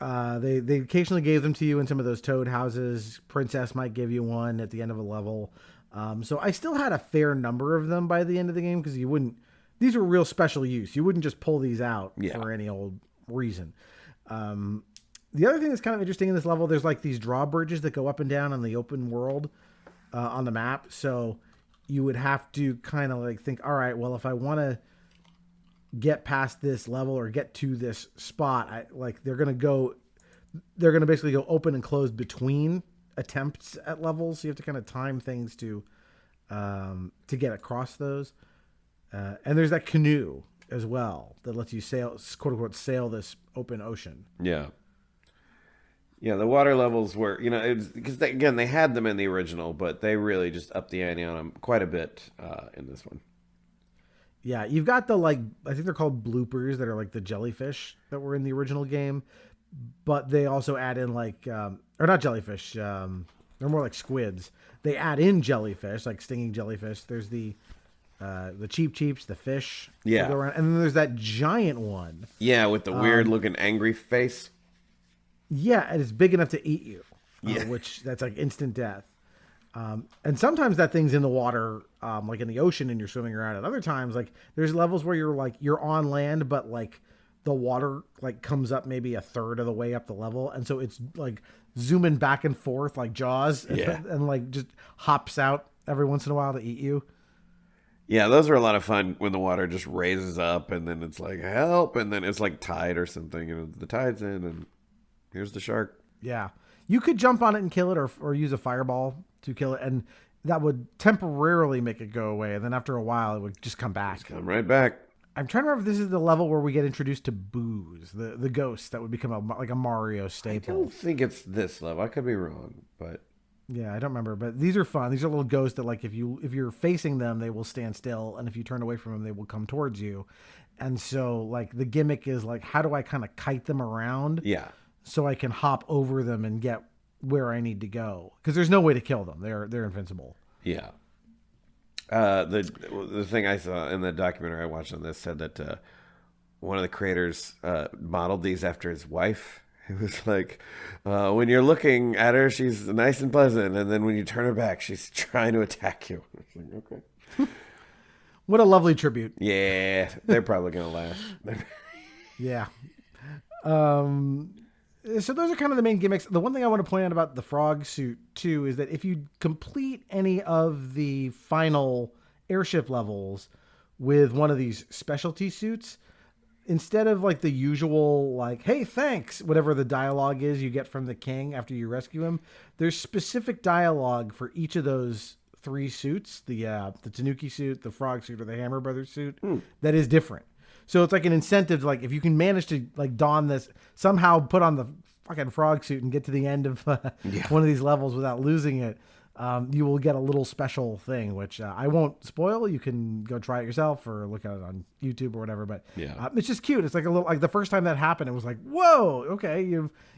Speaker 1: They occasionally gave them to you in some of those toad houses. Princess might give you one at the end of a level. So I still had a fair number of them by the end of the game, because these were real special use. You wouldn't just pull these out for any old reason. The other thing that's kind of interesting in this level, there's like these drawbridges that go up and down on the open world on the map. So you would have to kind of like think, all right, well, if I want to get past this level or get to this spot, they're going to basically go open and close between attempts at levels. So you have to kind of time things to get across those. And there's that canoe as well that lets you sail, quote unquote, sail this open ocean.
Speaker 3: Yeah. Yeah, the water levels were, because they had them in the original, but they really just upped the ante on them quite a bit in this one.
Speaker 1: Yeah, you've got I think they're called bloopers that are like the jellyfish that were in the original game, but they also add in or not jellyfish, they're more like squids. They add in jellyfish, like stinging jellyfish. There's the cheeps, the fish.
Speaker 3: Yeah.
Speaker 1: Go around. And then there's that giant one.
Speaker 3: Yeah, with the weird looking angry face.
Speaker 1: Yeah, and it's big enough to eat you, which that's like instant death. And sometimes that thing's in the water, like in the ocean, and you're swimming around. And other times, like there's levels where you're on land, but like the water like comes up maybe a third of the way up the level, and so it's like zooming back and forth like Jaws, and like just hops out every once in a while to eat you.
Speaker 3: Yeah, those are a lot of fun when the water just raises up, and then it's like help, and then it's like tide or something, the tide's in, and here's the shark.
Speaker 1: Yeah. You could jump on it and kill it or use a fireball to kill it, and that would temporarily make it go away. And then after a while, it would just come back.
Speaker 3: Just come right back.
Speaker 1: I'm trying to remember if this is the level where we get introduced to Booze, the ghost that would become like a Mario staple.
Speaker 3: I don't think it's this level. I could be wrong, but...
Speaker 1: Yeah, I don't remember. But these are fun. These are little ghosts that, like, if you're facing them, they will stand still. And if you turn away from them, they will come towards you. And so, like, the gimmick is, like, how do I kind of kite them around?
Speaker 3: Yeah. So
Speaker 1: I can hop over them and get where I need to go, because there's no way to kill them. They're invincible.
Speaker 3: Yeah. The thing I saw in the documentary I watched on this said that one of the creators modeled these after his wife It was like, when you're looking at her, she's nice and pleasant, and then when you turn her back, she's trying to attack you. I was like, okay.
Speaker 1: What a lovely tribute.
Speaker 3: Yeah, they're probably gonna laugh.
Speaker 1: Yeah. So those are kind of the main gimmicks. The one thing I want to point out about the frog suit too is that if you complete any of the final airship levels with one of these specialty suits, instead of like the usual like, hey, thanks, whatever the dialogue is you get from the king after you rescue him, there's specific dialogue for each of those three suits, the Tanuki suit, the frog suit, or the Hammer Brothers suit, that is different. So it's like an incentive to, like, if you can manage to like don this, somehow put on the fucking frog suit and get to the end of one of these levels without losing it, you will get a little special thing, which I won't spoil. You can go try it yourself or look at it on YouTube or whatever. But it's just cute. It's like a little, like the first time that happened, it was like, whoa, okay,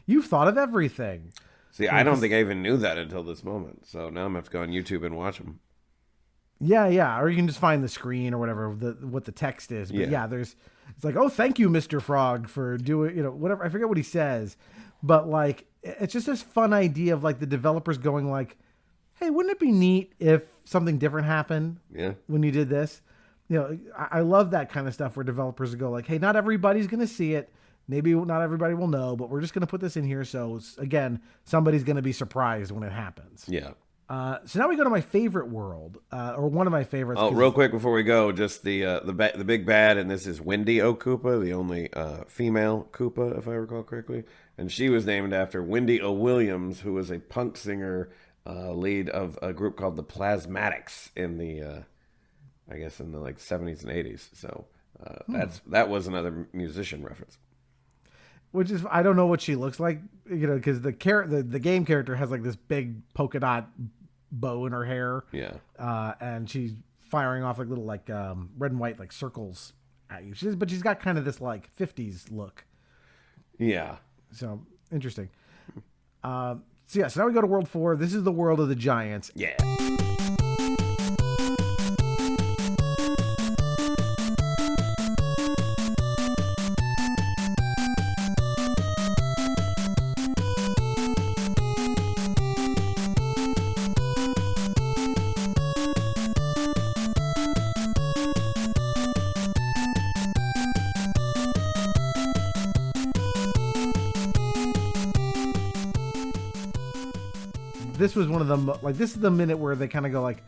Speaker 1: you've thought of everything.
Speaker 3: See, I don't think I even knew that until this moment. So now I'm gonna have to go on YouTube and watch them.
Speaker 1: Yeah, or you can just find the screen or whatever, what the text is. But it's like, oh, thank you, Mr. Frog, for doing, whatever. I forget what he says, but like, it's just this fun idea of like the developers going like, hey, wouldn't it be neat if something different happened when you did this? I love that kind of stuff where developers go like, hey, not everybody's going to see it. Maybe not everybody will know, but we're just going to put this in here. So again, somebody's going to be surprised when it happens.
Speaker 3: Yeah.
Speaker 1: So now we go to my favorite world, or one of my favorites.
Speaker 3: Oh, real quick before we go, just the big bad, and this is Wendy O. Koopa, the only female Koopa, if I recall correctly, and she was named after Wendy O. Williams, who was a punk singer, lead of a group called the Plasmatics in the, I guess in the like 70s and 80s. So that was another musician reference.
Speaker 1: Which is, I don't know what she looks like, because the game character has like this big polka dot bow in her hair.
Speaker 3: Yeah.
Speaker 1: And she's firing off like little like red and white like circles at you. But she's got kind of this like 50s look.
Speaker 3: Yeah.
Speaker 1: So interesting. So now we go to World 4. This is the world of the giants.
Speaker 3: Yeah.
Speaker 1: This was one of them, like, this is the minute where they kind of go like,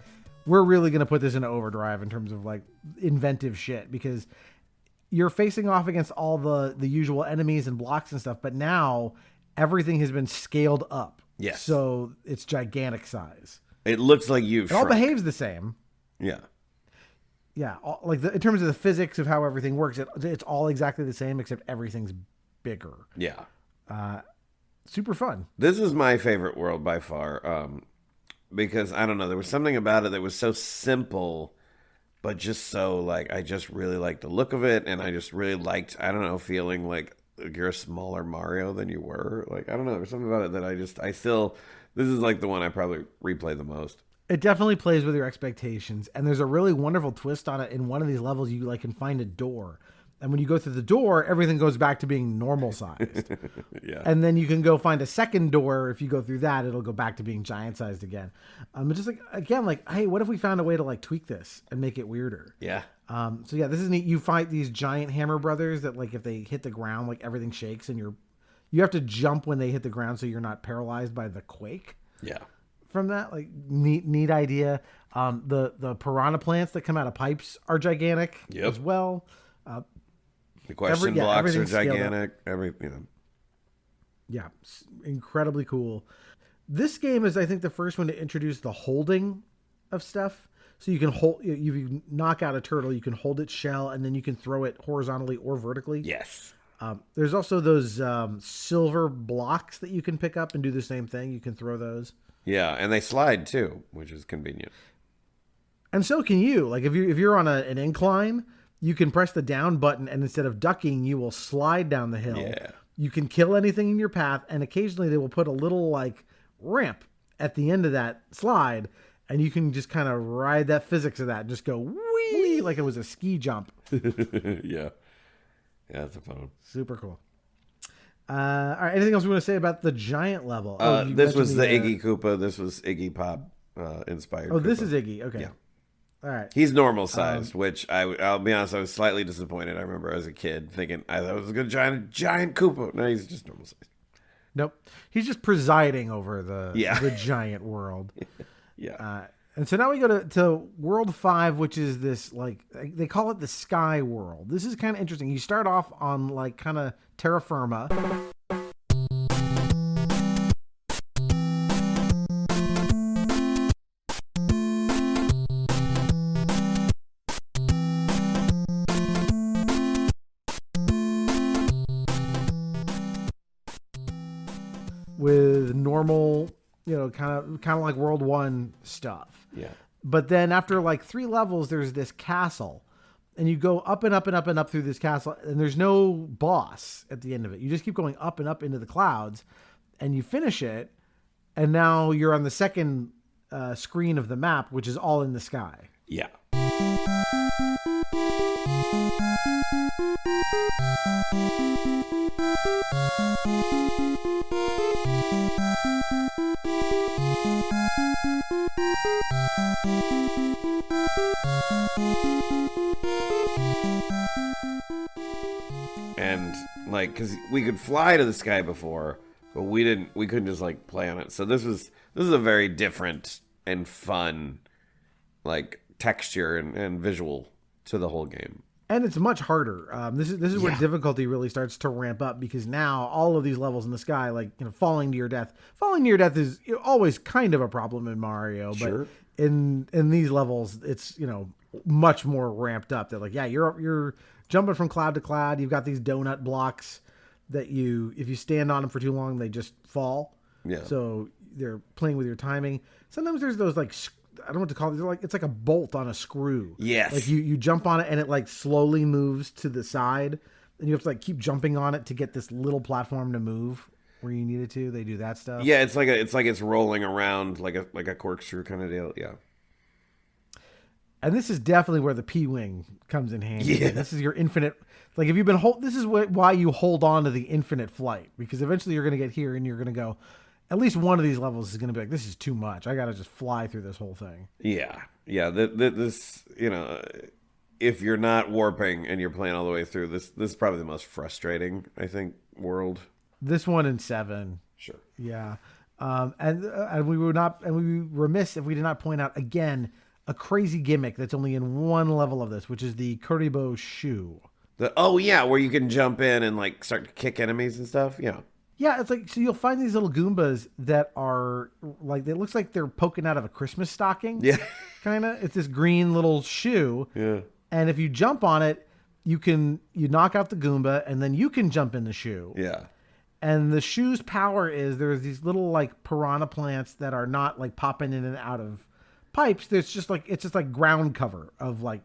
Speaker 1: we're really going to put this into overdrive in terms of like inventive shit, because you're facing off against all the usual enemies and blocks and stuff, but now everything has been scaled up.
Speaker 3: Yes.
Speaker 1: So it's gigantic size.
Speaker 3: It looks like you've
Speaker 1: It all behaves the same.
Speaker 3: Yeah.
Speaker 1: Yeah. In terms of the physics of how everything works, it's all exactly the same, except everything's bigger.
Speaker 3: Yeah.
Speaker 1: Super fun.
Speaker 3: This is my favorite world by far, because I don't know, there was something about it that was so simple, but just so like, I just really liked the look of it, and I just really liked, I don't know, feeling like you're a smaller Mario than you were. Like, I don't know, there's something about it that this is like the one I probably replay the most.
Speaker 1: It definitely plays with your expectations, and there's a really wonderful twist on it. In one of these levels, you like can find a door. And when you go through the door, everything goes back to being normal sized.
Speaker 3: Yeah.
Speaker 1: And then you can go find a second door. If you go through that, it'll go back to being giant sized again. It's just like, again, like, hey, what if we found a way to like tweak this and make it weirder?
Speaker 3: Yeah.
Speaker 1: So yeah, this is neat. You fight these giant hammer brothers that like, if they hit the ground, like everything shakes, and you have to jump when they hit the ground so you're not paralyzed by the quake.
Speaker 3: Yeah.
Speaker 1: From that, like, neat idea. The piranha plants that come out of pipes are gigantic as well.
Speaker 3: The question blocks are gigantic.
Speaker 1: Yeah, incredibly cool. This game is, I think, the first one to introduce the holding of stuff. So you can hold, if you knock out a turtle, you can hold its shell, and then you can throw it horizontally or vertically.
Speaker 3: Yes.
Speaker 1: There's also those silver blocks that you can pick up and do the same thing. You can throw those.
Speaker 3: Yeah, and they slide too, which is convenient.
Speaker 1: And so can you. Like if you're on an incline, you can press the down button, and instead of ducking, you will slide down the hill.
Speaker 3: Yeah.
Speaker 1: You can kill anything in your path, and occasionally they will put a little like ramp at the end of that slide, and you can just kind of ride that physics of that and just go wee like it was a ski jump.
Speaker 3: Yeah. Yeah, that's a fun one.
Speaker 1: Super cool. All right. Anything else we want to say about the giant level? You
Speaker 3: This was the
Speaker 1: mentioned
Speaker 3: Iggy Koopa. This was Iggy Pop inspired.
Speaker 1: Oh, this
Speaker 3: Koopa.
Speaker 1: is Iggy. Okay.
Speaker 3: Yeah.
Speaker 1: All right.
Speaker 3: He's normal sized, which I'll be honest, I was slightly disappointed. I remember as a kid thinking I thought it was a good giant Koopa. No, he's just normal sized.
Speaker 1: Nope. He's just presiding over the giant world.
Speaker 3: Yeah.
Speaker 1: And so now we go to World 5, which is this, like, they call it the Sky World. This is kind of interesting. You start off on, like, kind of terra firma. With normal, kind of like World 1 stuff.
Speaker 3: Yeah.
Speaker 1: But then after like 3 levels, there's this castle. And you go up and up and up and up through this castle. And there's no boss at the end of it. You just keep going up and up into the clouds. And you finish it. And now you're on the second screen of the map, which is all in the sky.
Speaker 3: Yeah. And like, because we could fly to the sky before, but we couldn't just like play on it. So this is a very different and fun like texture and visual to the whole game.
Speaker 1: And it's much harder. This is where difficulty really starts to ramp up, because now all of these levels in the sky, like falling to your death is always kind of a problem in Mario.
Speaker 3: Sure.
Speaker 1: But in these levels, it's much more ramped up. They're like, you're jumping from cloud to cloud. You've got these donut blocks that if you stand on them for too long, they just fall.
Speaker 3: Yeah.
Speaker 1: So they're playing with your timing. Sometimes there's those like, I don't know what to call it. It's like a bolt on a screw.
Speaker 3: Yes.
Speaker 1: Like you jump on it and it like slowly moves to the side, and you have to like keep jumping on it to get this little platform to move where you need it to. They do that stuff.
Speaker 3: Yeah, it's like it's rolling around like a corkscrew kind of deal. Yeah.
Speaker 1: And this is definitely where the P-wing comes in handy.
Speaker 3: Yeah.
Speaker 1: This is your infinite. Like if you've been this is why you hold on to the infinite flight, because eventually you're going to get here and you're going to go. At least one of these levels is going to be like, this is too much. I got to just fly through this whole thing.
Speaker 3: Yeah. This, if you're not warping and you're playing all the way through, this is probably the most frustrating, I think, world.
Speaker 1: This one in 7.
Speaker 3: Sure.
Speaker 1: Yeah. And we would be remiss if we did not point out again a crazy gimmick that's only in one level of this, which is the Kuribo shoe.
Speaker 3: Where you can jump in and like start to kick enemies and stuff. Yeah.
Speaker 1: Yeah, it's like, so you'll find these little Goombas that are like, it looks like they're poking out of a Christmas stocking.
Speaker 3: Yeah.
Speaker 1: Kind of. It's this green little shoe.
Speaker 3: Yeah.
Speaker 1: And if you jump on it, you knock out the Goomba, and then you can jump in the shoe.
Speaker 3: Yeah.
Speaker 1: And the shoe's power is there's these little like piranha plants that are not like popping in and out of pipes. It's just like ground cover of like,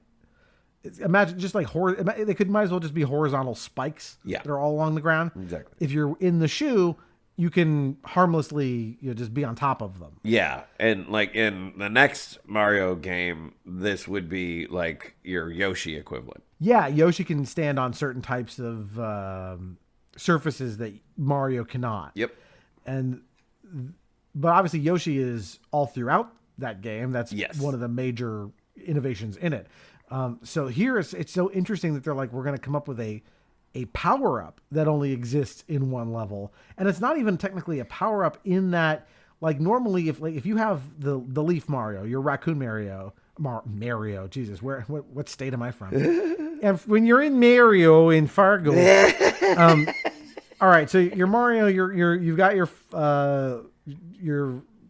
Speaker 1: imagine just like they might as well just be horizontal spikes.
Speaker 3: Yeah.
Speaker 1: That are all along the ground.
Speaker 3: Exactly.
Speaker 1: If you're in the shoe, you can harmlessly just be on top of them.
Speaker 3: Yeah, and like in the next Mario game, this would be like your Yoshi equivalent.
Speaker 1: Yeah, Yoshi can stand on certain types of surfaces that Mario cannot.
Speaker 3: Yep.
Speaker 1: But obviously Yoshi is all throughout that game. That's one of the major innovations in it. So here it's so interesting that they're like, we're going to come up with a power-up that only exists in one level. And it's not even technically a power-up in that, like, normally if you have the Leaf Mario, your Raccoon Mario, Jesus, what state am I from? And when you're in Mario in Fargo, all right, so your Mario, you've got your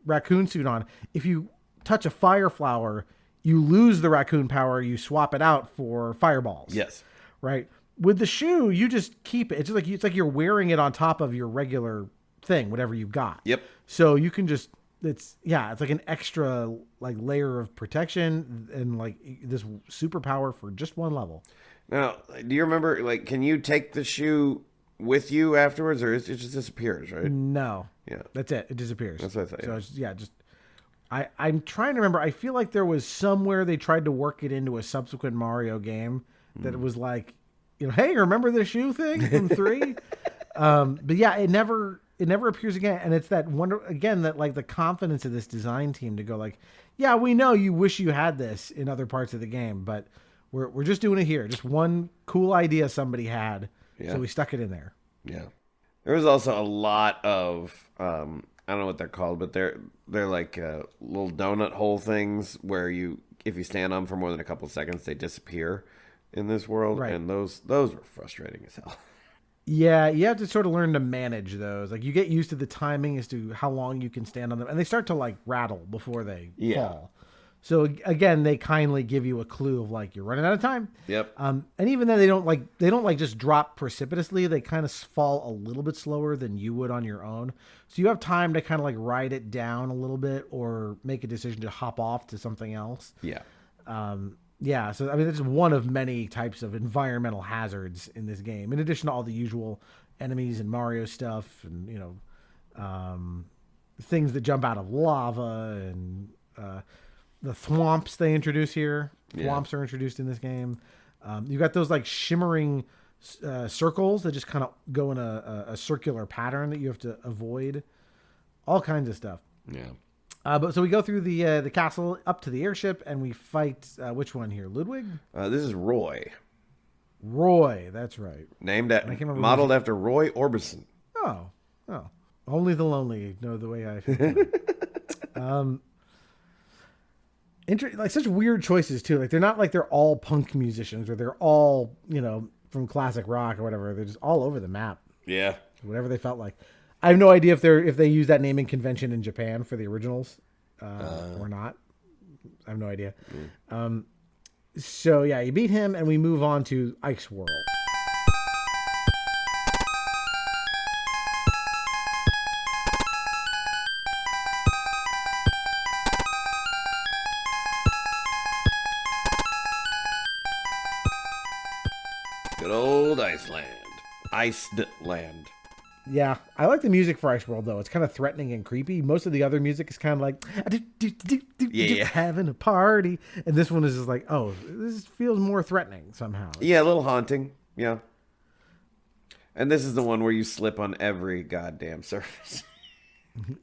Speaker 1: raccoon suit on. If you touch a fire flower, you lose the raccoon power. You swap it out for fireballs.
Speaker 3: Yes.
Speaker 1: Right. With the shoe, you just keep it. It's like you're wearing it on top of your regular thing, whatever you've got.
Speaker 3: Yep.
Speaker 1: So you can just it's like an extra like layer of protection and like this superpower for just one level.
Speaker 3: Now, do you remember? Like, can you take the shoe with you afterwards, or it just disappears? Right.
Speaker 1: No.
Speaker 3: Yeah.
Speaker 1: That's it. It disappears.
Speaker 3: That's what I thought.
Speaker 1: So it's, I'm trying to remember. I feel like there was somewhere they tried to work it into a subsequent Mario game that it was like, hey, remember the shoe thing from 3? But yeah, it never appears again, and it's that wonder again that like the confidence of this design team to go like, yeah, we know you wish you had this in other parts of the game, but we're just doing it here. Just one cool idea somebody had, so we stuck it in there.
Speaker 3: Yeah. There was also a lot of I don't know what they're called, but they're like little donut hole things where if you stand on them for more than a couple of seconds, they disappear in this world,
Speaker 1: right.
Speaker 3: And those were frustrating as hell.
Speaker 1: Yeah, you have to sort of learn to manage those. Like you get used to the timing as to how long you can stand on them, and they start to like rattle before they fall. So again, they kindly give you a clue of like you're running out of time.
Speaker 3: Yep.
Speaker 1: And even then, they don't just drop precipitously. They kind of fall a little bit slower than you would on your own. So you have time to kind of like ride it down a little bit or make a decision to hop off to something else.
Speaker 3: Yeah.
Speaker 1: Yeah. So I mean, this is one of many types of environmental hazards in this game, in addition to all the usual enemies and Mario stuff, and things that jump out of lava and. The thwomps they introduce here. Thwomps are introduced in this game. You got those like shimmering circles that just kind of go in a circular pattern that you have to avoid. All kinds of stuff.
Speaker 3: Yeah.
Speaker 1: But so we go through the castle up to the airship and we fight which one here? Ludwig?
Speaker 3: This is Roy.
Speaker 1: Roy, that's right.
Speaker 3: Modeled after Roy Orbison.
Speaker 1: Oh. Only the lonely know the way I feel. Like such weird choices too. Like they're not like they're all punk musicians or they're all from classic rock or whatever. They're just all over the map.
Speaker 3: Yeah,
Speaker 1: whatever they felt like. I have no idea if they use that naming convention in Japan for the originals or not. I have no idea. So yeah, you beat him and we move on to Ice World.
Speaker 3: Good old Iceland. Iced land.
Speaker 1: Yeah, I like the music for Ice World, though. It's kind of threatening and creepy. Most of the other music is kind of like, having a party. And this one is just like, oh, this feels more threatening somehow.
Speaker 3: Yeah, a little haunting. Yeah. And this is the one where you slip on every goddamn surface.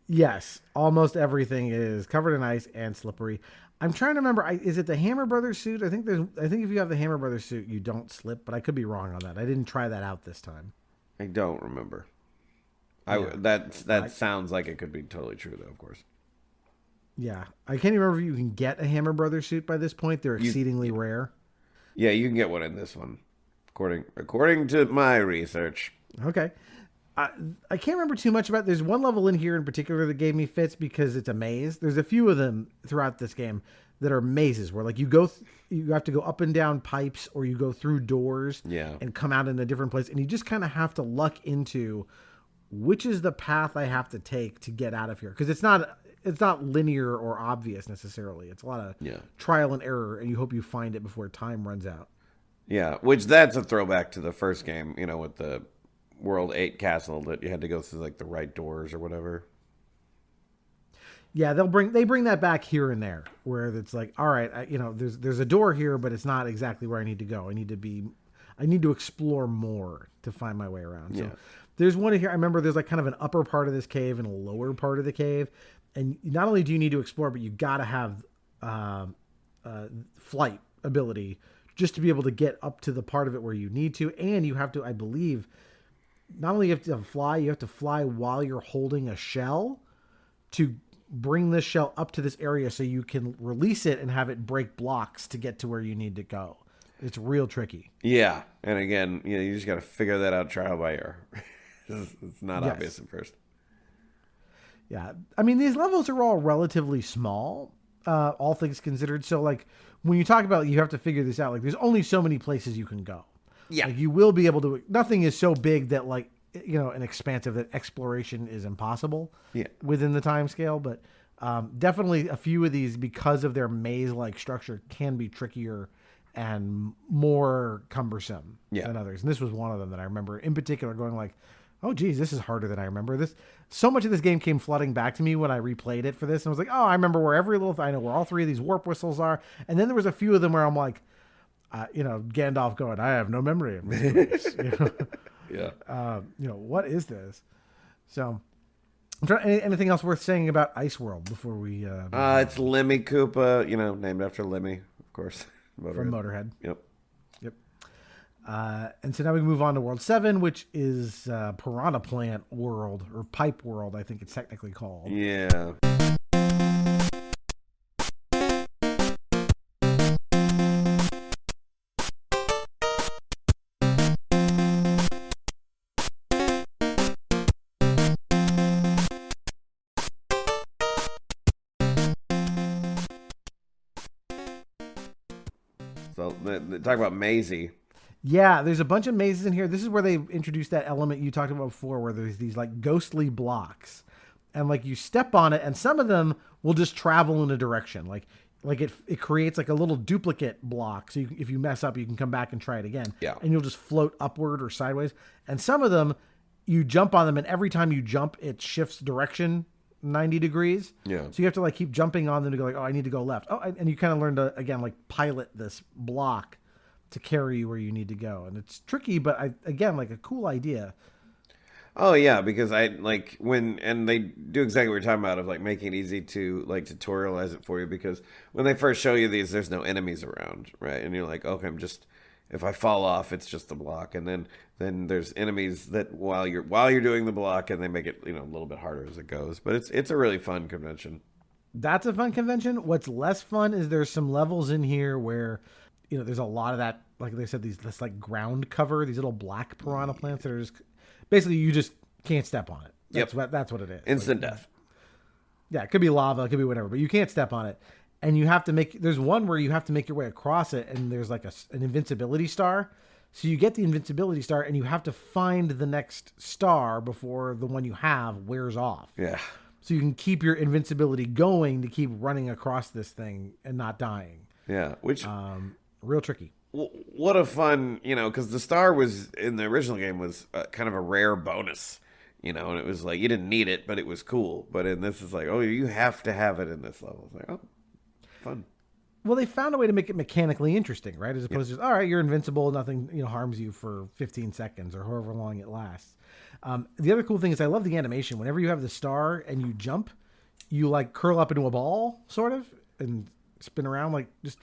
Speaker 1: Yes, almost everything is covered in ice and slippery. I'm trying to remember. Is it the Hammer Brothers suit? I think if you have the Hammer Brothers suit, you don't slip. But I could be wrong on that. I didn't try that out this time.
Speaker 3: I don't remember. That sounds like it could be totally true, though. Of course.
Speaker 1: Yeah, I can't even remember if you can get a Hammer Brothers suit by this point. They're exceedingly rare.
Speaker 3: Yeah, you can get one in this one, according to my research.
Speaker 1: Okay. I can't remember too much about. There's one level in here in particular that gave me fits because it's a maze. There's a few of them throughout this game that are mazes where like you have to go up and down pipes or you go through doors and come out in a different place, and you just kind of have to luck into which is the path I have to take to get out of here, because it's not linear or obvious necessarily. It's a lot of trial and error, and you hope you find it before time runs out.
Speaker 3: Yeah, which that's a throwback to the first game, with the World 8 castle that you had to go through like the right doors or whatever.
Speaker 1: Yeah, they bring that back here and there where it's like, all right, there's a door here, but it's not exactly where I need to go. I need to explore more to find my way around. So there's one here. I remember there's like kind of an upper part of this cave and a lower part of the cave. And not only do you need to explore, but you got to have flight ability just to be able to get up to the part of it where you need to. And you have to, I believe, not only you have to fly while you're holding a shell to bring this shell up to this area so you can release it and have it break blocks to get to where you need to go. It's real tricky.
Speaker 3: Yeah. And again, you just got to figure that out trial by error. It's not obvious at first.
Speaker 1: Yeah. I mean, these levels are all relatively small, all things considered. So like when you talk about, you have to figure this out, like there's only so many places you can go.
Speaker 3: Yeah.
Speaker 1: Like you will be able to, nothing is so big that like, an expansive that exploration is impossible within the time scale. But definitely a few of these, because of their maze-like structure, can be trickier and more cumbersome than others. And this was one of them that I remember in particular going like, oh geez, this is harder than I remember. So much of this game came flooding back to me when I replayed it for this. And I was like, oh, I remember where every little thing, I know where all three of these warp whistles are. And then there was a few of them where I'm like, Gandalf going, I have no memory of this place.
Speaker 3: Yeah.
Speaker 1: What is this? So, anything else worth saying about Ice World before we?
Speaker 3: It's Lemmy Koopa, named after Lemmy, of course.
Speaker 1: From Motorhead.
Speaker 3: Yep.
Speaker 1: Yep. And so now we can move on to World 7, which is Piranha Plant World, or Pipe World, I think it's technically called.
Speaker 3: Yeah. So talk about Maisie.
Speaker 1: Yeah, there's a bunch of mazes in here. This is where they introduced that element you talked about before, where there's these like ghostly blocks, and like you step on it, and some of them will just travel in a direction. Like it creates like a little duplicate block. So if you mess up, you can come back and try it again.
Speaker 3: Yeah.
Speaker 1: And you'll just float upward or sideways. And some of them, you jump on them, and every time you jump, it shifts direction 90 degrees.
Speaker 3: Yeah.
Speaker 1: So you have to like keep jumping on them to go like, oh, I need to go left. Oh, and you kind of learn to, again, like pilot this block to carry you where you need to go. And it's tricky, but again, like a cool idea.
Speaker 3: Oh yeah, because and they do exactly what you're talking about of like making it easy to like tutorialize it for you, because when they first show you these, there's no enemies around, right? And you're like, okay, if I fall off, it's just a block, and then there's enemies that while you're doing the block, and they make it a little bit harder as it goes. But it's a really fun convention.
Speaker 1: That's a fun convention. What's less fun is there's some levels in here where there's a lot of that, like they said, this like ground cover, these little black piranha plants that are just basically you just can't step on it. That's what it is.
Speaker 3: Instant death.
Speaker 1: Yeah, it could be lava, it could be whatever, but you can't step on it. And you have to there's one where you have to make your way across it, and there's like an invincibility star. So you get the invincibility star, and you have to find the next star before the one you have wears off.
Speaker 3: Yeah.
Speaker 1: So you can keep your invincibility going to keep running across this thing and not dying.
Speaker 3: Yeah, which
Speaker 1: real tricky.
Speaker 3: What a fun, because the star was in the original game was kind of a rare bonus, and it was like you didn't need it, but it was cool. But in this, is like, oh, you have to have it in this level. It's like, oh, fun.
Speaker 1: Well, they found a way to make it mechanically interesting, right? As opposed to just, all right, you're invincible, nothing harms you for 15 seconds or however long it lasts. The other cool thing is I love the animation. Whenever you have the star and you jump, you like curl up into a ball, sort of, and spin around, like just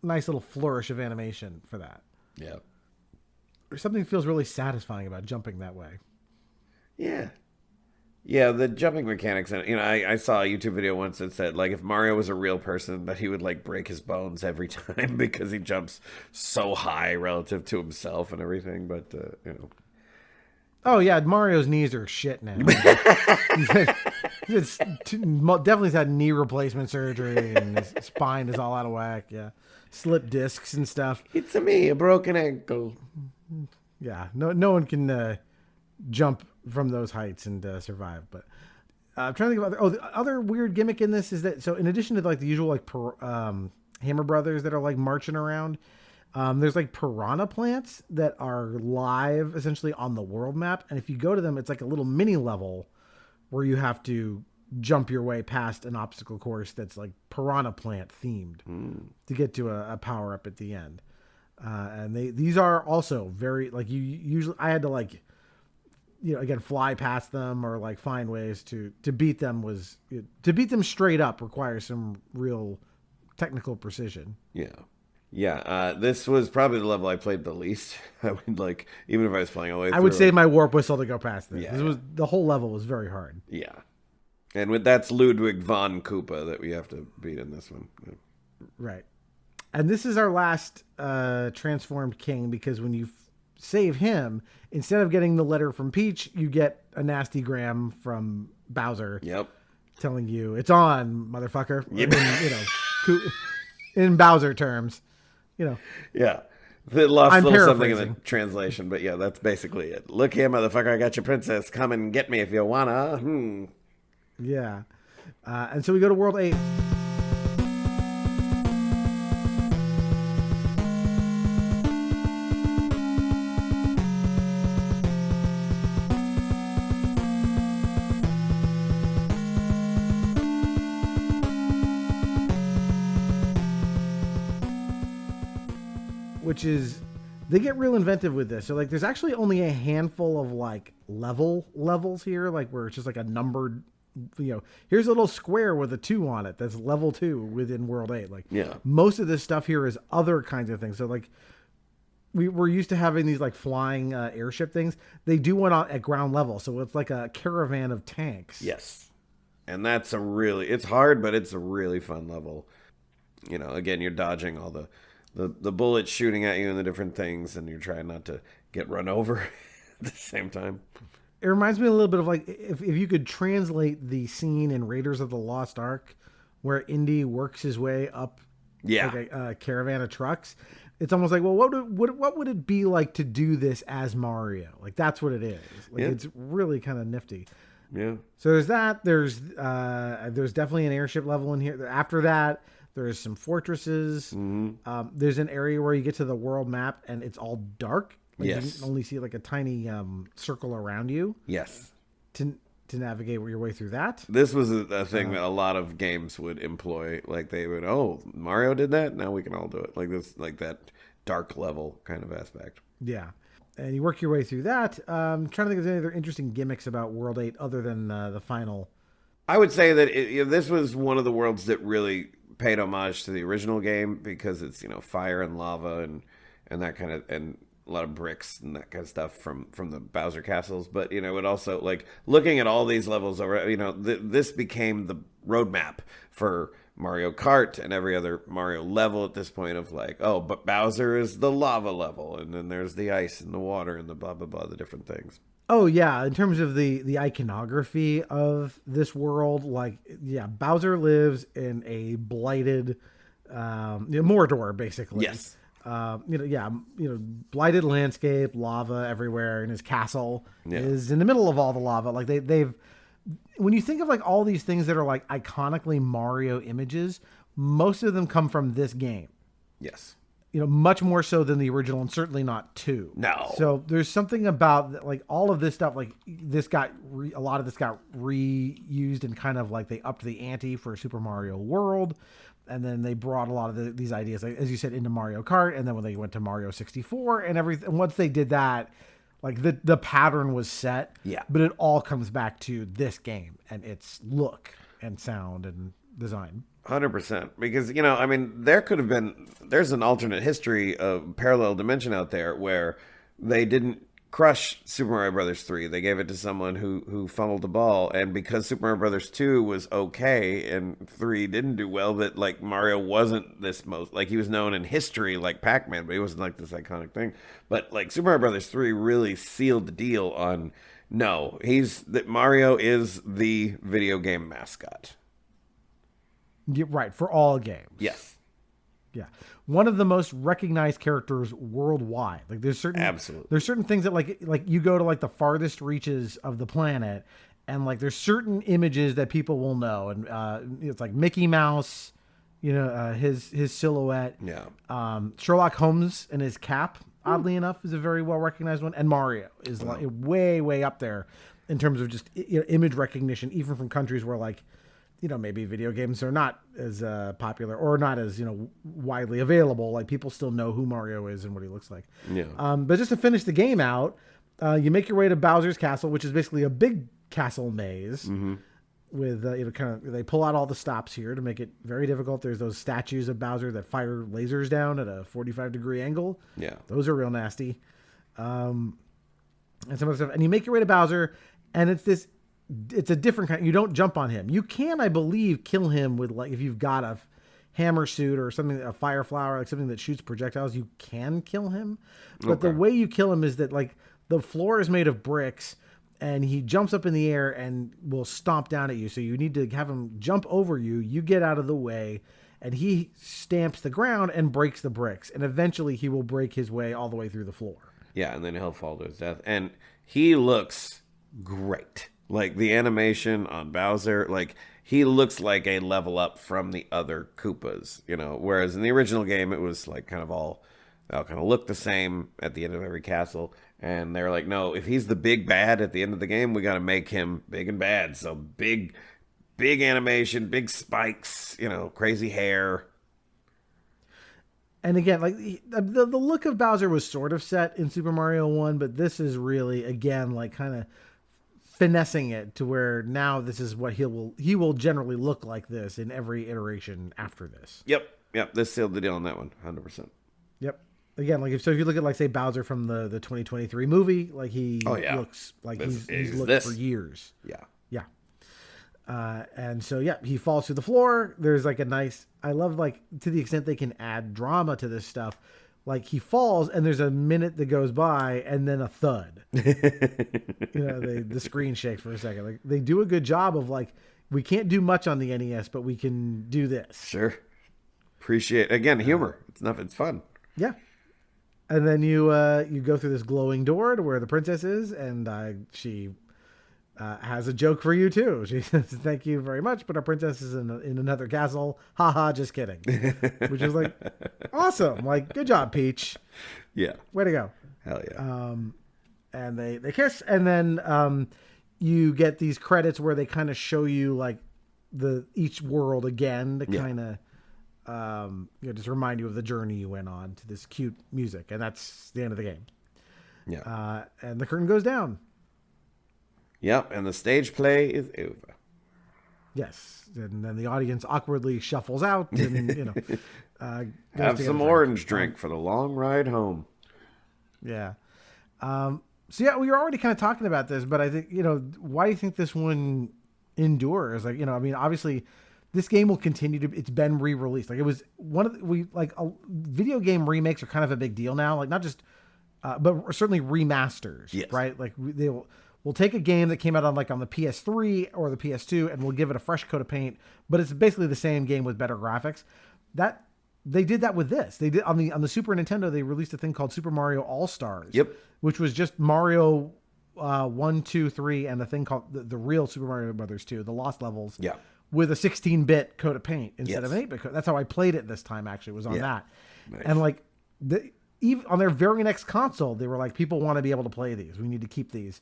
Speaker 1: nice little flourish of animation for that.
Speaker 3: Yeah.
Speaker 1: Or something feels really satisfying about jumping that way.
Speaker 3: Yeah. Yeah, the jumping mechanics, and I saw a YouTube video once that said like if Mario was a real person, that he would like break his bones every time because he jumps so high relative to himself and everything. But
Speaker 1: Oh yeah, Mario's knees are shit now. He's definitely had knee replacement surgery, and his spine is all out of whack. Yeah, slip discs and stuff.
Speaker 3: It's me, a broken ankle.
Speaker 1: Yeah, no one can jump from those heights and survive. But I'm trying to think of the other weird gimmick in this is that, so in addition to like the usual like Hammer Brothers that are like marching around, there's like piranha plants that are live essentially on the world map, and if you go to them, it's like a little mini level where you have to jump your way past an obstacle course that's like piranha plant themed to get to a power up at the end. And these are also very like I had to like again fly past them or like find ways to beat them. To beat them straight up requires some real technical precision.
Speaker 3: Yeah, this was probably the level I played the least. I would like, even if I was playing all the way through,
Speaker 1: I would save my warp whistle to go past this.
Speaker 3: Yeah,
Speaker 1: the whole level was very hard.
Speaker 3: Yeah, and that's Ludwig von Koopa that we have to beat in this one. Yeah.
Speaker 1: Right, and this is our last transformed king, because when you save him, instead of getting the letter from Peach, you get a nasty gram from Bowser.
Speaker 3: Yep,
Speaker 1: telling you it's on, motherfucker.
Speaker 3: Yep.
Speaker 1: In Bowser terms.
Speaker 3: Yeah. They lost
Speaker 1: I'm
Speaker 3: a little something
Speaker 1: paraphrasing.
Speaker 3: in the translation, but yeah, that's basically it. Look here, motherfucker, I got your princess. Come and get me if you wanna.
Speaker 1: Yeah. And so we go to World 8. Which is They get real inventive with this. So like there's actually only a handful of like levels here, like where it's just like a numbered, here's a little square with a 2 on it. That's level 2 within World 8. Like most of this stuff here is other kinds of things. So like we're used to having these like flying airship things. They do one at ground level. So it's like a caravan of tanks.
Speaker 3: Yes. And that's it's hard, but it's a really fun level. Again, you're dodging all the bullets shooting at you and the different things, and you're trying not to get run over at the same time.
Speaker 1: It reminds me a little bit of like if you could translate the scene in Raiders of the Lost Ark where Indy works his way up like a caravan of trucks. It's almost like, well, what would it be like to do this as Mario? Like that's what it is. Like it's really kind of nifty.
Speaker 3: Yeah.
Speaker 1: So there's that. There's definitely an airship level in here. After that, there's some fortresses.
Speaker 3: Mm-hmm.
Speaker 1: There's an area where you get to the world map and it's all dark. Like
Speaker 3: yes.
Speaker 1: You can only see like a tiny circle around you.
Speaker 3: Yes.
Speaker 1: To navigate your way through that.
Speaker 3: This was a thing that a lot of games would employ. Like they would, Mario did that. Now we can all do it. Like this, like that dark level kind of aspect.
Speaker 1: Yeah. And you work your way through that. Trying to think of any other interesting gimmicks about World 8 other than the final.
Speaker 3: I would say that this was one of the worlds that really paid homage to the original game because it's, fire and lava and that kind of, and a lot of bricks and that kind of stuff from the Bowser castles. But, it also, like, looking at all these levels over, this became the roadmap for Mario Kart and every other Mario level at this point of like, but Bowser is the lava level, and then there's the ice and the water and the blah, blah, blah, the different things.
Speaker 1: Oh, yeah. In terms of the iconography of this world, like, yeah, Bowser lives in a blighted Mordor, basically.
Speaker 3: Yes.
Speaker 1: Blighted landscape, lava everywhere, and his castle is in the middle of all the lava. Like they've, when you think of like all these things that are like iconically Mario images, most of them come from this game.
Speaker 3: Yes.
Speaker 1: Much more so than the original, and certainly not 2.
Speaker 3: No.
Speaker 1: So there's something about like all of this stuff. Like this got a lot of this got reused and kind of like they upped the ante for Super Mario World. And then they brought a lot of these ideas, like, as you said, into Mario Kart. And then when they went to Mario 64 and everything, once they did that, like the pattern was set.
Speaker 3: Yeah.
Speaker 1: But it all comes back to this game and its look and sound and design.
Speaker 3: 100%. Because, there's an alternate history of parallel dimension out there where they didn't crush Super Mario Brothers 3. They gave it to someone who fumbled the ball, and because Super Mario Brothers 2 was okay and 3 didn't do well, that like Mario wasn't this most, like he was known in history like Pac-Man, but he wasn't like this iconic thing. But like Super Mario Brothers 3 really sealed the deal on Mario is the video game mascot.
Speaker 1: Yeah, right, for all games.
Speaker 3: Yes.
Speaker 1: Yeah. One of the most recognized characters worldwide. Like there's certain things that like you go to like the farthest reaches of the planet and like there's certain images that people will know. And it's like Mickey Mouse, his silhouette.
Speaker 3: Yeah.
Speaker 1: Sherlock Holmes and his cap, oddly enough, is a very well recognized one. And Mario is like way, way up there in terms of just image recognition, even from countries where like, maybe video games are not as popular or not as, widely available. Like people still know who Mario is and what he looks like.
Speaker 3: Yeah.
Speaker 1: But just to finish the game out, you make your way to Bowser's castle, which is basically a big castle maze with, they pull out all the stops here to make it very difficult. There's those statues of Bowser that fire lasers down at a 45-degree angle.
Speaker 3: Yeah.
Speaker 1: Those are real nasty. And some other stuff. And you make your way to Bowser and it's a different kind. You don't jump on him. You can, I believe, kill him with like if you've got a hammer suit or something, a fire flower, like something that shoots projectiles. You can kill him, but the way you kill him is that like the floor is made of bricks, and he jumps up in the air and will stomp down at you. So you need to have him jump over you. You get out of the way, and he stamps the ground and breaks the bricks, and eventually he will break his way all the way through the floor.
Speaker 3: Yeah, and then he'll fall to his death, and he looks great. Like, the animation on Bowser, like, he looks like a level up from the other Koopas, whereas in the original game, it was, like, they all kind of look the same at the end of every castle, and they're like, no, if he's the big bad at the end of the game, we got to make him big and bad, so big animation, big spikes, crazy hair.
Speaker 1: And again, like the look of Bowser was sort of set in Super Mario 1, but this is really, again, like kind of finessing it to where now this is what he will generally look like this in every iteration after this.
Speaker 3: Yep. This sealed the deal on that one, 100%.
Speaker 1: Yep. Again, like if you look at like say Bowser from the 2023 movie, like he looks like he's looked for years.
Speaker 3: Yeah.
Speaker 1: And so he falls through the floor. There's like a nice, I love like to the extent they can add drama to this stuff. Like he falls and there's a minute that goes by and then a thud. The screen shakes for a second. Like they do a good job of like, we can't do much on the NES, but we can do this.
Speaker 3: Sure. Appreciate, again, humor. It's fun.
Speaker 1: Yeah. And then you go through this glowing door to where the princess is, and she has a joke for you too. She says, "Thank you very much, but our princess is in another castle." Haha, just kidding. Which is like awesome. Like, good job, Peach.
Speaker 3: Yeah.
Speaker 1: Way to go.
Speaker 3: Hell yeah.
Speaker 1: And they kiss, and then you get these credits where they kind of show you like each world again to kind of just remind you of the journey you went on to this cute music, and that's the end of the game.
Speaker 3: Yeah.
Speaker 1: And the curtain goes down.
Speaker 3: Yep, and the stage play is over.
Speaker 1: Yes, and then the audience awkwardly shuffles out, and
Speaker 3: have some orange drink for the long ride home.
Speaker 1: Yeah. So we were already kind of talking about this, but I think why do you think this one endures? Like obviously, this game will continue to. It's been re-released. Like it was one of video game remakes are kind of a big deal now. Like not just, but certainly remasters.
Speaker 3: Yes.
Speaker 1: Right. Like we'll take a game that came out on the PS3 or the PS2 and we'll give it a fresh coat of paint, but it's basically the same game with better graphics. That they did that with this. They did on the Super Nintendo. They released a thing called Super Mario All Stars.
Speaker 3: Yep.
Speaker 1: Which was just Mario 1, 2, 3, and the thing called the real Super Mario Brothers 2, the Lost Levels.
Speaker 3: Yeah.
Speaker 1: With a 16-bit coat of paint instead of an 8-bit coat. That's how I played it this time. Actually, was on that. Nice. And even on their very next console, they were like, people want to be able to play these. We need to keep these.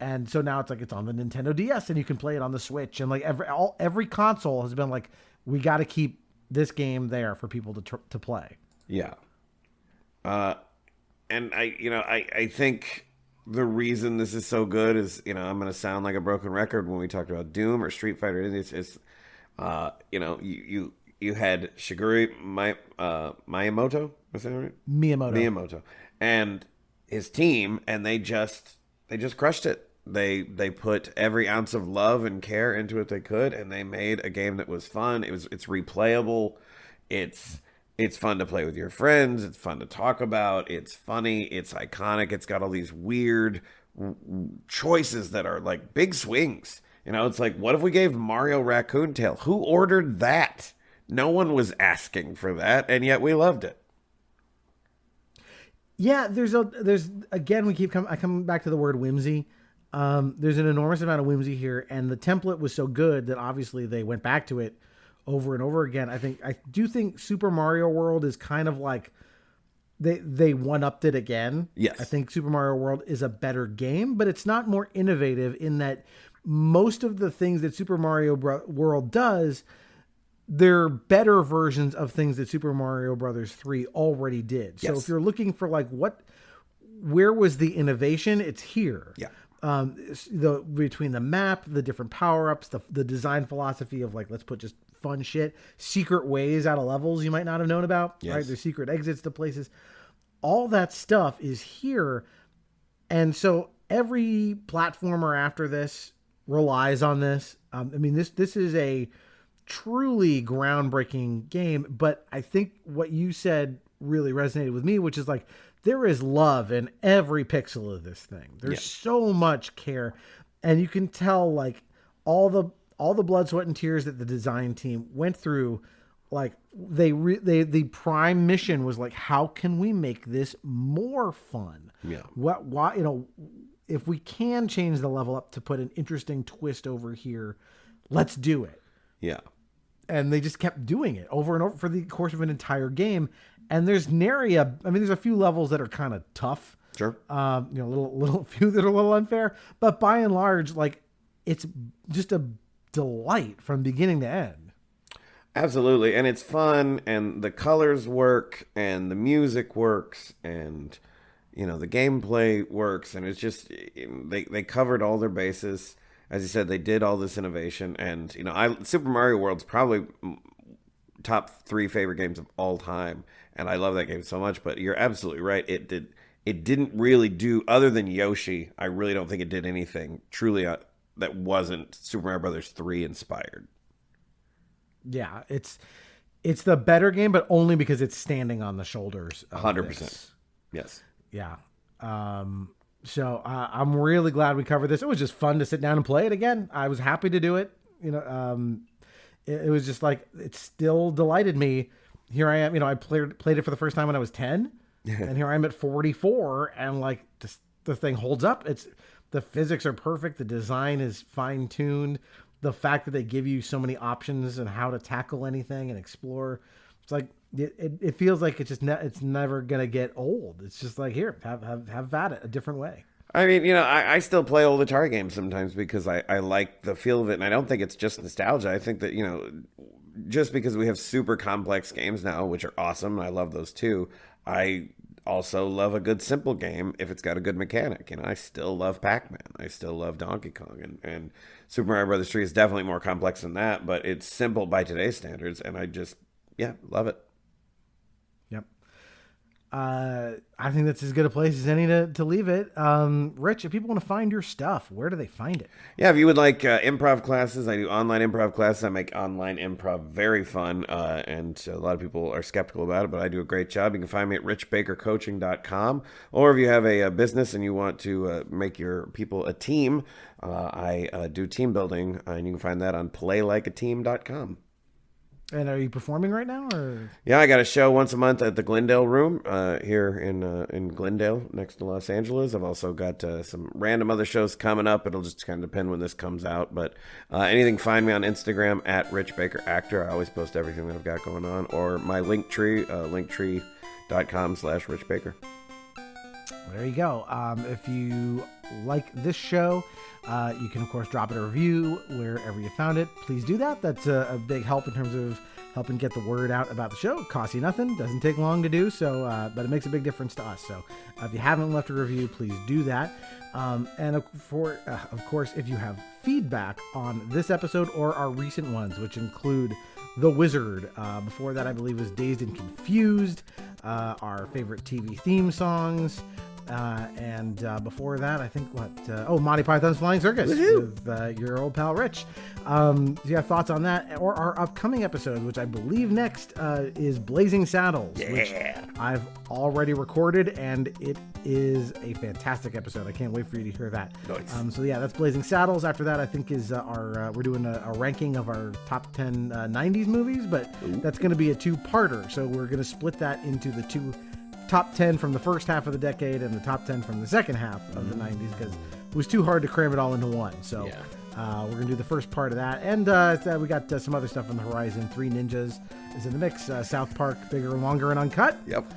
Speaker 1: And so now it's on the Nintendo DS and you can play it on the Switch. And like every console has been like, we got to keep this game there for people to play.
Speaker 3: Yeah. And I think the reason this is so good is, I'm going to sound like a broken record when we talked about Doom or Street Fighter. It's you had Shigeru Miyamoto, was that right? Miyamoto, and his team, and they just crushed it. They put every ounce of love and care into it they could, and they made a game that was fun. It's replayable. It's fun to play with your friends. It's fun to talk about. It's funny. It's iconic. It's got all these weird choices that are like big swings. It's like, what if we gave Mario Raccoon Tail? Who ordered that? No one was asking for that, and yet we loved it.
Speaker 1: Yeah, there's again, I come back to the word whimsy. There's an enormous amount of whimsy here, and the template was so good that obviously they went back to it over and over again. I do think Super Mario World is kind of like they one-upped it again.
Speaker 3: Yes.
Speaker 1: I think Super Mario World is a better game, but it's not more innovative in that most of the things that Super Mario World does, they're better versions of things that Super Mario Brothers 3 already did.
Speaker 3: Yes.
Speaker 1: So if you're looking for where was the innovation, it's here.
Speaker 3: Yeah.
Speaker 1: Between the map, the different power-ups, the design philosophy of let's put just fun shit, secret ways out of levels you might not have known about,
Speaker 3: yes.
Speaker 1: right? There's secret exits to places. All that stuff is here. And so every platformer after this relies on this. This is a truly groundbreaking game, but I think what you said really resonated with me, which is there is love in every pixel of this thing. There's so much care, and you can tell all the blood, sweat, and tears that the design team went through. The prime mission was how can we make this more fun?
Speaker 3: Yeah.
Speaker 1: Why if we can change the level up to put an interesting twist over here, let's do it.
Speaker 3: Yeah. And
Speaker 1: they just kept doing it over and over for the course of an entire game. And there's there's a few levels that are kind of tough.
Speaker 3: Sure.
Speaker 1: Little few that are a little unfair, but by and large, it's just a delight from beginning to end.
Speaker 3: Absolutely, and it's fun, and the colors work, and the music works, and the gameplay works, and it's just they covered all their bases. As you said, they did all this innovation, and I Super Mario World's probably top three favorite games of all time, and I love that game so much. But you're absolutely right; it didn't really do other than Yoshi. I really don't think it did anything truly that wasn't Super Mario Brothers 3 inspired.
Speaker 1: Yeah, it's the better game, but only because it's standing on the shoulders of
Speaker 3: 100%.
Speaker 1: this.
Speaker 3: Yes.
Speaker 1: Yeah. So I'm really glad we covered this. It was just fun to sit down and play it again. I was happy to do it. It was just like, it still delighted me. Here I am, I played it for the first time when I was 10, and here I am at 44, and like the thing holds up. The physics are perfect. The design is fine tuned. The fact that they give you so many options and how to tackle anything and explore, it's like it feels like it's never gonna get old. It's just like, here, have at it a different way.
Speaker 3: I mean, I still play old Atari games sometimes because I like the feel of it, and I don't think it's just nostalgia. I think that, just because we have super complex games now, which are awesome, and I love those too, I also love a good simple game if it's got a good mechanic. I still love Pac-Man. I still love Donkey Kong, and Super Mario Brothers 3 is definitely more complex than that, but it's simple by today's standards, and I just, love it.
Speaker 1: Yep. I think that's as good a place as any to leave it. Rich, if people want to find your stuff, where do they find it?
Speaker 3: Yeah, if you would like improv classes, I do online improv classes. I make online improv very fun, and a lot of people are skeptical about it, but I do a great job. You can find me at richbakercoaching.com, or if you have a business and you want to make your people a team, I do team building, and you can find that on playlikeateam.com.
Speaker 1: And are you performing right now? Or?
Speaker 3: Yeah, I got a show once a month at the Glendale Room here in Glendale, next to Los Angeles. I've also got some random other shows coming up. It'll just kind of depend when this comes out. But anything, find me on Instagram at Rich Baker Actor. I always post everything that I've got going on. Or my Linktree, linktree.com/Rich Baker.
Speaker 1: There you go. If you like this show, you can, of course, drop it a review wherever you found it. Please do that. That's a big help in terms of helping get the word out about the show. It costs you nothing. Doesn't take long to do, so but it makes a big difference to us. So if you haven't left a review, please do that. And of course, if you have feedback on this episode or our recent ones, which include The Wizard, before that I believe was Dazed and Confused, our favorite TV theme songs, and before that, I think Monty Python's Flying Circus with your old pal Rich. Do you have thoughts on that or our upcoming episode, which I believe next is Blazing Saddles, which I've already recorded, and it is a fantastic episode. I can't wait for you to hear that.
Speaker 3: Nice.
Speaker 1: So yeah, that's Blazing Saddles. After that, I think is we're doing a ranking of our top 10 90s movies, but that's going to be a two-parter. So we're going to split that into the two top 10 from the first half of the decade and the top 10 from the second half of the 90s, because it was too hard to cram it all into one. So we're going to do the first part of that. And we got some other stuff on the horizon. Three Ninjas is in the mix. South Park, Bigger, Longer, and Uncut.
Speaker 3: Yep.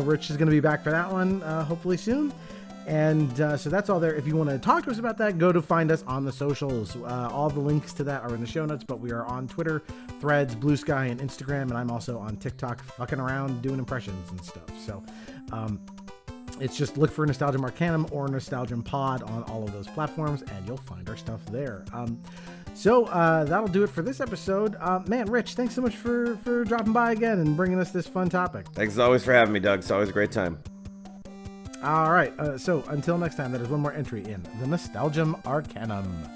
Speaker 1: Rich is going to be back for that one hopefully soon. And so that's all there. If you want to talk to us about that, go to find us on the socials. All the links to that are in the show notes, but we are on Twitter, Threads, BlueSky, and Instagram, and I'm also on TikTok fucking around doing impressions and stuff. So it's just look for Nostalgium Arcanum or Nostalgium Pod on all of those platforms, and you'll find our stuff there. So that'll do it for this episode. Man, Rich, thanks so much for dropping by again and bringing us this fun topic.
Speaker 3: Thanks as always for having me, Doug. It's always a great time.
Speaker 1: All right. So until next time, that is one more entry in the Nostalgium Arcanum.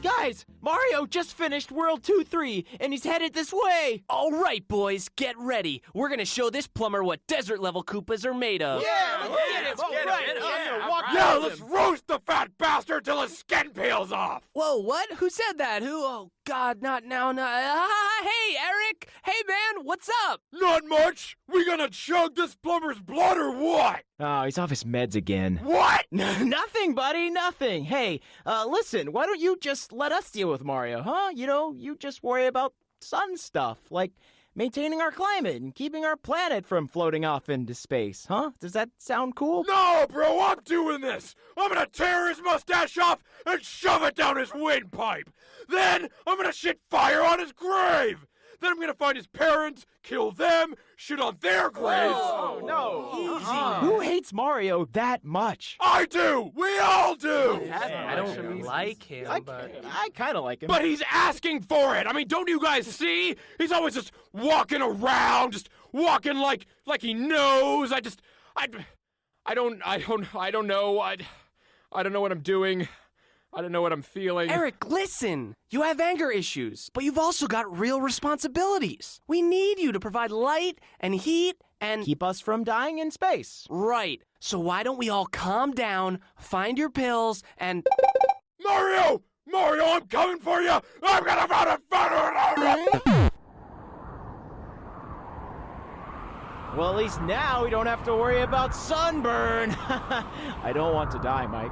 Speaker 4: Guys, Mario just finished World 2-3, and he's headed this way! All right, boys, get ready. We're gonna show this plumber what desert-level Koopas are made of.
Speaker 5: Yeah, let's roast the fat bastard till his skin peels off!
Speaker 4: Whoa, what? Who said that? Who? Oh, God, not now. Hey, Eric! Hey, man, what's up?
Speaker 5: Not much! We gonna chug this plumber's blood or what?
Speaker 4: Oh, he's off his meds again.
Speaker 5: What?
Speaker 4: Nothing, buddy, nothing. Hey, listen, why don't you just let us deal with Mario, huh? You know, you just worry about sun stuff, like maintaining our climate and keeping our planet from floating off into space, huh? Does that sound cool?
Speaker 5: No, bro, I'm doing this! I'm gonna tear his mustache off and shove it down his windpipe! Then I'm gonna shit fire on his grave! Then I'm gonna find his parents, kill them, shit on their graves!
Speaker 4: Oh, no. Easy. Who hates Mario that much?
Speaker 5: I do! We all do!
Speaker 4: I don't like him, I kind of like him.
Speaker 5: But he's asking for it! I mean, don't you guys see? He's always just walking around, just walking like he knows. I don't know. I don't know what I'm doing. I don't know what I'm feeling.
Speaker 6: Eric, listen! You have anger issues, but you've also got real responsibilities. We need you to provide light and heat and...
Speaker 4: keep us from dying in space.
Speaker 6: Right. So why don't we all calm down, find your pills, and...
Speaker 5: Mario! Mario, I'm coming for you! I'm gonna find a fire!
Speaker 4: Well, at least now we don't have to worry about sunburn. I don't want to die, Mike.